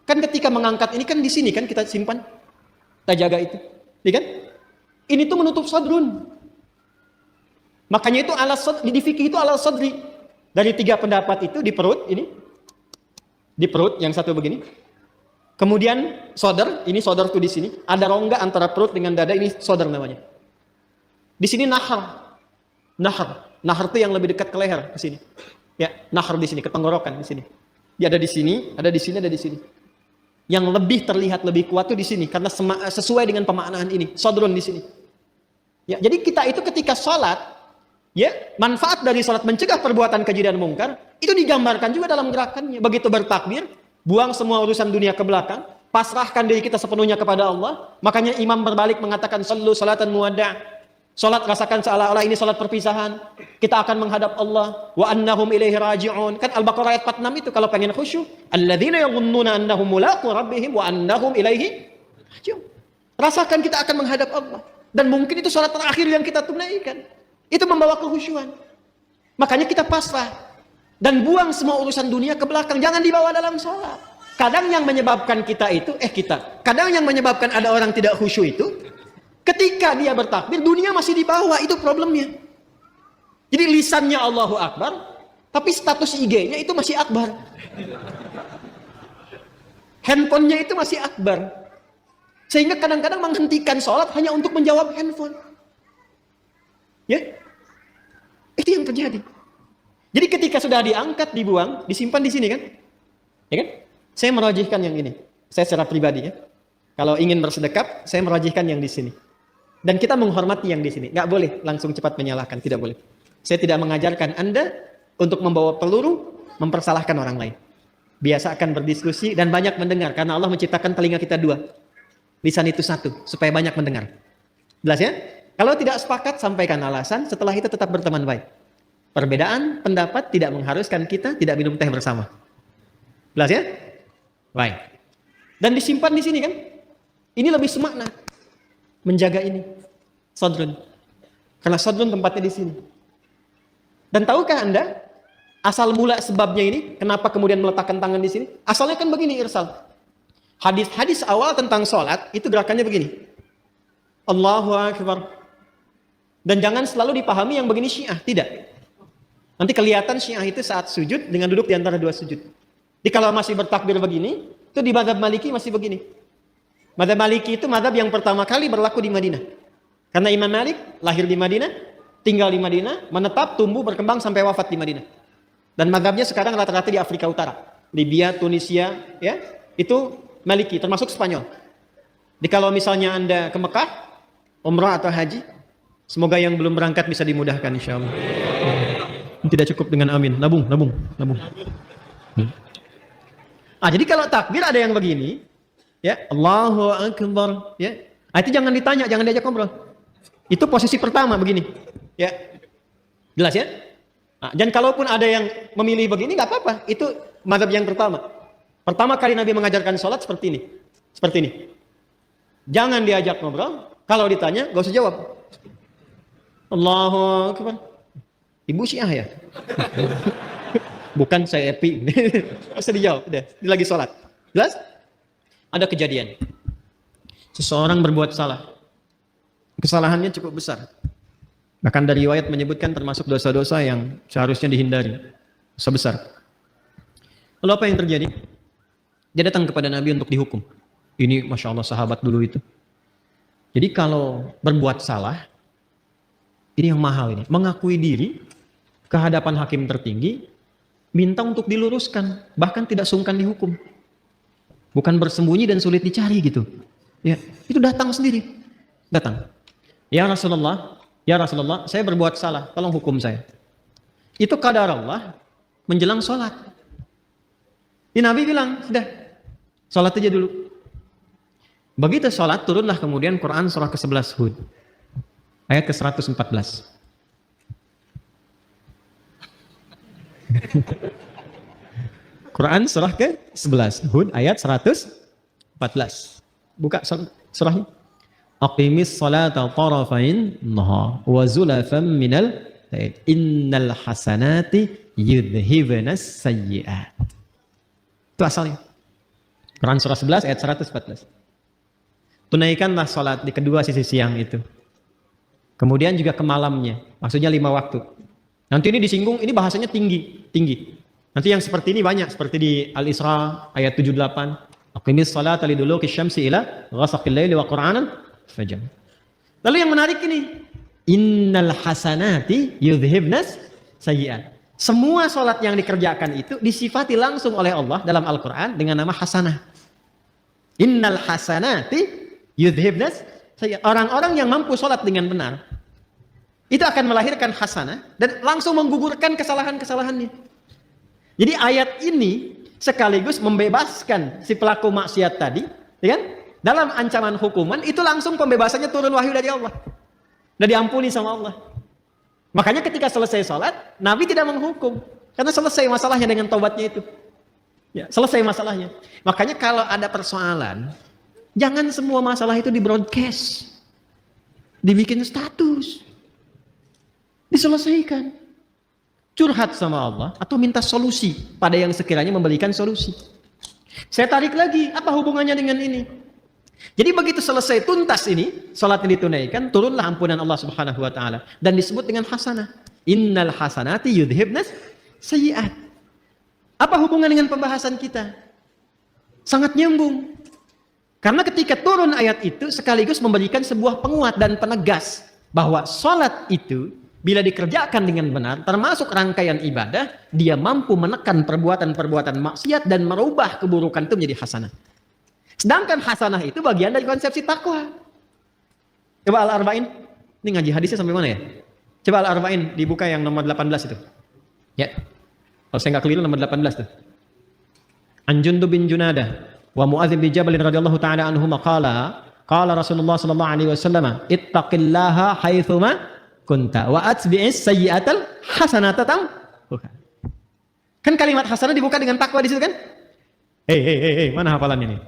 Kan ketika mengangkat ini kan di sini kan kita simpan. Kita jaga itu. Iya kan? Ini tuh menutup sadrun. Makanya itu di fikih itu ala sadri. Dari 3 pendapat itu di perut ini. Di perut yang satu begini. Kemudian sodar, ini sodar tuh di sini. Ada rongga antara perut dengan dada, ini sodar namanya. Di sini nahar. Nahar itu yang lebih dekat ke leher ke sini. Ya, nahar di sini, ke tenggorokan di sini. Dia ada di sini, ada di sini, ada di sini. Yang lebih terlihat lebih kuat tuh di sini karena sesuai dengan pemaknaan ini. Sodrun di sini. Ya, jadi kita itu ketika sholat, ya, manfaat dari sholat mencegah perbuatan keji dan mungkar itu digambarkan juga dalam gerakannya. Begitu bertakbir, buang semua urusan dunia ke belakang, pasrahkan diri kita sepenuhnya kepada Allah. Makanya imam berbalik mengatakan sallu salatan muwadda'. Salat rasakan seolah-olah ini salat perpisahan. Kita akan menghadap Allah. Wa annahum ilaihi raji'un. Kan Al-Baqarah ayat 46 itu kalau pengen khusyuk. Alladzina yadhunnuna annahum mulaqu rabbihim wa annahum ilaihi raji'un. Rasakan kita akan menghadap Allah. Dan mungkin itu salat terakhir yang kita tunaikan. Itu membawa kehusyuan. Makanya kita pasrah. Dan buang semua urusan dunia ke belakang. Jangan dibawa dalam salat. Kadang yang menyebabkan kadang yang menyebabkan ada orang tidak khusyuk itu ketika dia bertakbir, dunia masih di bawah, itu problemnya. Jadi lisannya Allahu Akbar, tapi status IG-nya itu masih Akbar. Handphonenya itu masih Akbar. Sehingga kadang-kadang menghentikan sholat hanya untuk menjawab handphone. Ya, itu yang terjadi. Jadi ketika sudah diangkat, dibuang, disimpan di sini kan? Ya kan? Saya merajihkan yang ini. Saya secara pribadi ya. Kalau ingin bersedekap, saya merajihkan yang di sini. Dan kita menghormati yang di sini. Nggak boleh langsung cepat menyalahkan. Tidak boleh. Saya tidak mengajarkan Anda untuk membawa peluru, mempersalahkan orang lain. Biasakan berdiskusi dan banyak mendengar. Karena Allah menciptakan telinga kita 2. Lisan itu 1. Supaya banyak mendengar. Jelas ya? Kalau tidak sepakat, sampaikan alasan. Setelah itu tetap berteman baik. Perbedaan pendapat tidak mengharuskan kita tidak minum teh bersama. Jelas ya? Baik. Dan disimpan di sini kan? Ini lebih semakna. Menjaga ini sadrun, karena sadrun tempatnya di sini. Dan tahukah Anda asal mula sebabnya ini kenapa kemudian meletakkan tangan di sini? Asalnya kan begini irsal. Hadis-hadis awal tentang sholat itu gerakannya begini, Allahu Akbar. Dan jangan selalu dipahami yang begini Syiah, tidak. Nanti kelihatan Syiah itu saat sujud dengan duduk di antara 2 sujud. Jadi kalau masih bertakbir begini, itu di mazhab Maliki masih begini. Mazhab Maliki itu mazhab yang pertama kali berlaku di Madinah. Karena Imam Malik lahir di Madinah, tinggal di Madinah, menetap, tumbuh, berkembang sampai wafat di Madinah. Dan mazhabnya sekarang rata-rata di Afrika Utara, Libya, Tunisia, ya, itu Maliki, termasuk Spanyol. Jadi kalau misalnya Anda ke Mekah, umrah atau haji, semoga yang belum berangkat bisa dimudahkan insyaallah. Tidak cukup dengan amin, nabung. Jadi kalau takbir ada yang begini, ya, Allahu Akbar, ya. Itu jangan ditanya, jangan diajak ngobrol. Itu posisi pertama begini, ya. Jelas ya? Dan kalaupun ada yang memilih begini, nggak apa-apa. Itu mazhab yang pertama. Pertama kali Nabi mengajarkan sholat seperti ini, Jangan diajak ngobrol. Kalau ditanya, nggak usah jawab. Allahu Akbar. Ibu Syiah ya? Bukan saya epi. Nggak usah dijawab. Udah, dia lagi sholat. Jelas? Ada kejadian. Seseorang berbuat salah. Kesalahannya cukup besar. Bahkan dari riwayat menyebutkan termasuk dosa-dosa yang seharusnya dihindari. Dosa besar. Lalu apa yang terjadi? Dia datang kepada Nabi untuk dihukum. Ini Masya Allah sahabat dulu itu. Jadi kalau berbuat salah, ini yang mahal ini. Mengakui diri ke hadapan hakim tertinggi, minta untuk diluruskan. Bahkan tidak sungkan dihukum. Bukan bersembunyi dan sulit dicari gitu. Ya, itu datang sendiri. Datang. Ya Rasulullah, saya berbuat salah, tolong hukum saya. Itu qadar Allah menjelang sholat. Nabi bilang, sudah, sholat aja dulu. Begitu sholat, turunlah kemudian Quran surah ke-11 Hud. Ayat ke-114. Quran surah ke-11 Hud ayat 114. Buka surahnya. Aqimis salata tarafain nahar wa zulafan minal lail. Innal hasanati yudhhibunas sayyi'at. Itu asalnya. Quran surah 11 ayat 114. Tunaikanlah salat di kedua sisi siang itu. Kemudian juga ke malamnya. Maksudnya 5 waktu. Nanti ini disinggung, ini bahasanya tinggi. Nanti yang seperti ini banyak, seperti di Al-Isra ayat 78. Aqimis salata liduluki syamsi ila ghasaqil laili wa qur'anan fajr. Lalu yang menarik ini, innal hasanati yudhhibnas sayyi'at. Semua salat yang dikerjakan itu disifati langsung oleh Allah dalam Al-Qur'an dengan nama hasanah. Innal hasanati yudhhibnas sayyi'at. Orang-orang yang mampu salat dengan benar itu akan melahirkan hasanah dan langsung menggugurkan kesalahan-kesalahannya. Jadi ayat ini sekaligus membebaskan si pelaku maksiat tadi, ya kan? Dalam ancaman hukuman itu langsung pembebasannya turun wahyu dari Allah. Dan diampuni sama Allah. Makanya ketika selesai sholat, Nabi tidak menghukum. Karena selesai masalahnya dengan taubatnya itu. Ya, selesai masalahnya. Makanya kalau ada persoalan, jangan semua masalah itu di broadcast. Dibikin status. Diselesaikan. Curhat sama Allah atau minta solusi pada yang sekiranya memberikan solusi. Saya tarik lagi, apa hubungannya dengan ini? Jadi begitu selesai tuntas ini, salat yang ditunaikan, turunlah ampunan Allah Subhanahu wa taala dan disebut dengan hasanah. Innal hasanati yudhhibnas sayyi'at. Apa hubungan dengan pembahasan kita? Sangat nyambung. Karena ketika turun ayat itu sekaligus memberikan sebuah penguat dan penegas bahwa salat itu bila dikerjakan dengan benar, termasuk rangkaian ibadah, dia mampu menekan perbuatan-perbuatan maksiat dan merubah keburukan itu menjadi hasanah. Sedangkan hasanah itu bagian dari konsepsi takwa. Coba Al-Arba'in, ini ngaji hadisnya sampai mana ya? Coba Al-Arba'in dibuka yang nomor 18 itu. Ya, kalau saya nggak keliru nomor 18 tuh. An Jundub bin Junadah wa Mu'adz bin Jabal radhiyallahu ta'ala anhuma qala Rasulullah sallallahu alaihi wasallam, ittaqillaha haitsuma kunta wa atbi'is sayyi'atal hasanata tamhuha. Kan kalimat hasanah dibuka dengan takwa di situ kan? Hei, mana hafalannya nih?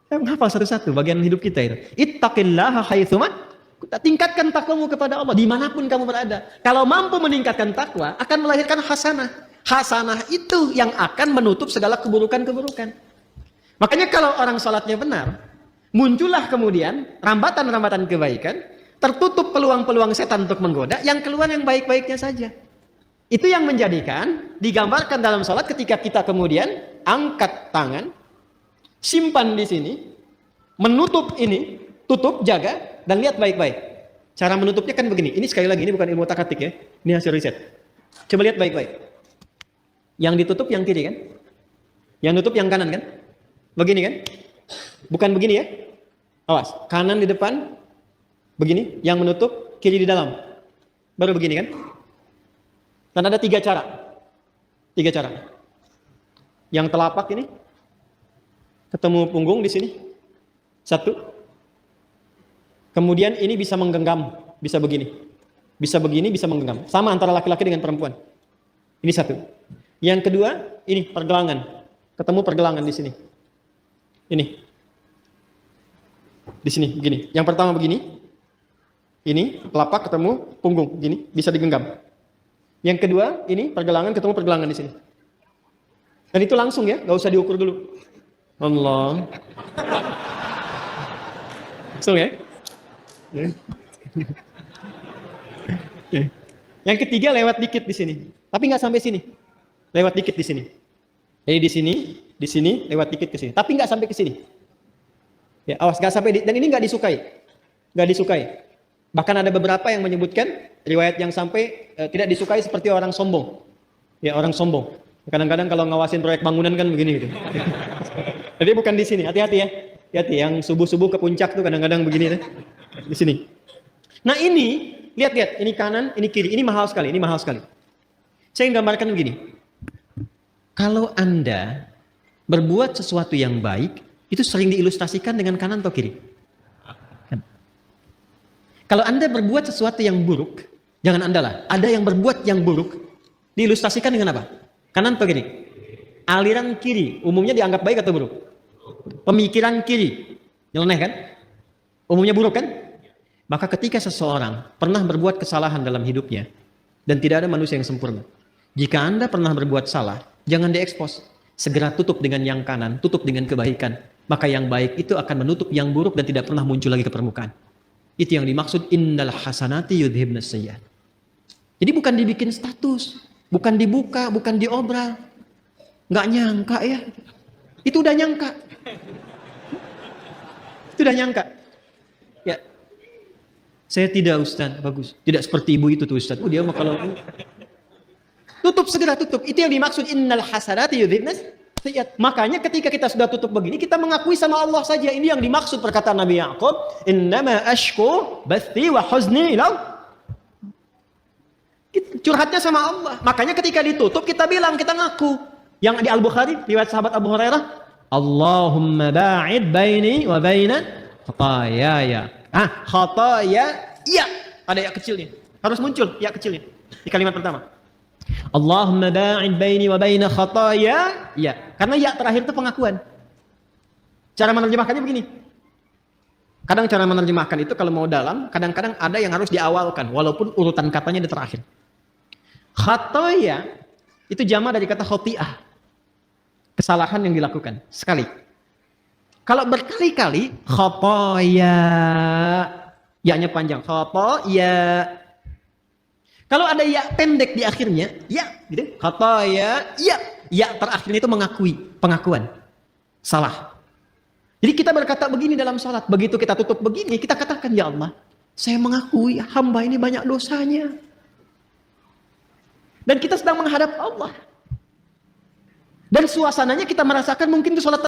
Saya menghafal satu-satu bagian hidup kita itu. Ittaqillaha haitsuma kunta, tingkatkan takwamu kepada Allah dimanapun kamu berada. Kalau mampu meningkatkan takwa, akan melahirkan hasanah. Hasanah itu yang akan menutup segala keburukan-keburukan. Makanya kalau orang salatnya benar, muncullah kemudian rambatan-rambatan kebaikan, tertutup peluang-peluang setan untuk menggoda, yang keluar yang baik-baiknya saja. Itu yang menjadikan digambarkan dalam salat ketika kita kemudian angkat tangan, simpan di sini, menutup ini, tutup, jaga, dan lihat baik-baik. Cara menutupnya kan begini. Ini sekali lagi, ini bukan ilmu takatik ya. Ini hasil riset. Coba lihat baik-baik. Yang ditutup yang kiri kan? Yang tutup yang kanan kan? Begini kan? Bukan begini ya? Awas, kanan di depan, begini, yang menutup kiri di dalam. Baru begini kan? Dan ada 3 cara. 3 cara. Yang telapak ini ketemu punggung di sini. 1. Kemudian ini bisa menggenggam, bisa begini. Bisa begini, bisa menggenggam. Sama antara laki-laki dengan perempuan. Ini 1. Yang kedua, ini pergelangan. Ketemu pergelangan di sini. Ini. Di sini begini. Yang pertama begini. Ini telapak ketemu punggung, gini, bisa digenggam. Yang kedua, ini pergelangan ketemu pergelangan di sini. Dan itu langsung ya, nggak usah diukur dulu. Allah. Langsung ya. Yang ketiga lewat dikit di sini, tapi nggak sampai sini. Lewat dikit di sini. Jadi di sini, lewat dikit ke sini, tapi nggak sampai ke sini. Ya, awas, nggak sampai. Dan ini nggak disukai. Bahkan ada beberapa yang menyebutkan riwayat yang sampai tidak disukai seperti orang sombong. Ya, orang sombong. Kadang-kadang kalau ngawasin proyek bangunan kan begini gitu. Jadi bukan di sini, hati-hati ya. Hati-hati yang subuh-subuh ke puncak tuh kadang-kadang begini di sini. Nah, ini lihat, ini kanan, ini kiri. Ini mahal sekali, Saya gambarkan begini. Kalau Anda berbuat sesuatu yang baik, itu sering diilustrasikan dengan kanan atau kiri? Kalau Anda berbuat sesuatu yang buruk, jangan Anda lah. Ada yang berbuat yang buruk, diilustrasikan dengan apa? Kanan atau kiri? Aliran kiri, umumnya dianggap baik atau buruk? Pemikiran kiri, nyeleneh kan? Umumnya buruk kan? Maka ketika seseorang pernah berbuat kesalahan dalam hidupnya, dan tidak ada manusia yang sempurna. Jika Anda pernah berbuat salah, jangan diekspos. Segera tutup dengan yang kanan, tutup dengan kebaikan. Maka yang baik itu akan menutup yang buruk dan tidak pernah muncul lagi ke permukaan. Itu yang dimaksud innal hasanati yudhibnas sayyi'at. Jadi bukan dibikin status, bukan dibuka, bukan diobral. Nggak nyangka ya. Itu udah nyangka. Itu udah nyangka. Ya. Saya tidak Ustaz, bagus. Tidak seperti ibu itu tuh Ustaz. Dia mah kalau tutup, segera tutup. Itu yang dimaksud innal hasanati yudhibnas sayyi'at. Makanya ketika kita sudah tutup begini, kita mengakui sama Allah saja. Ini yang dimaksud perkataan Nabi Ya'qub, innama ashku bathi wa huzni ila. Curhatnya sama Allah. Makanya ketika ditutup kita bilang, kita ngaku. Yang di Al-Bukhari, riwayat sahabat Abu Hurairah, Allahumma ba'id baini wa baina khatayaya. Khataya, iya. Ada ya kecilnya. Harus muncul ya kecilnya di kalimat pertama. Allahumma ba'id baini wa baina khataya, iya. Karena ya terakhir itu pengakuan. Cara menerjemahkannya begini. Kadang cara menerjemahkan itu kalau mau dalam, kadang-kadang ada yang harus diawalkan walaupun urutan katanya di terakhir. Khataya itu jamak dari kata khoti'ah. Kesalahan yang dilakukan sekali. Kalau berkali-kali, khataya, ya-nya panjang, khataya. Kalau ada ya pendek di akhirnya, ya, gitu. Khataya, ya, ya terakhirnya itu mengakui, pengakuan, salah. Jadi kita berkata begini dalam salat, begitu kita tutup begini, kita katakan, ya Allah, saya mengakui hamba ini banyak dosanya. Dan kita sedang menghadap Allah. Dan suasananya kita merasakan mungkin itu salat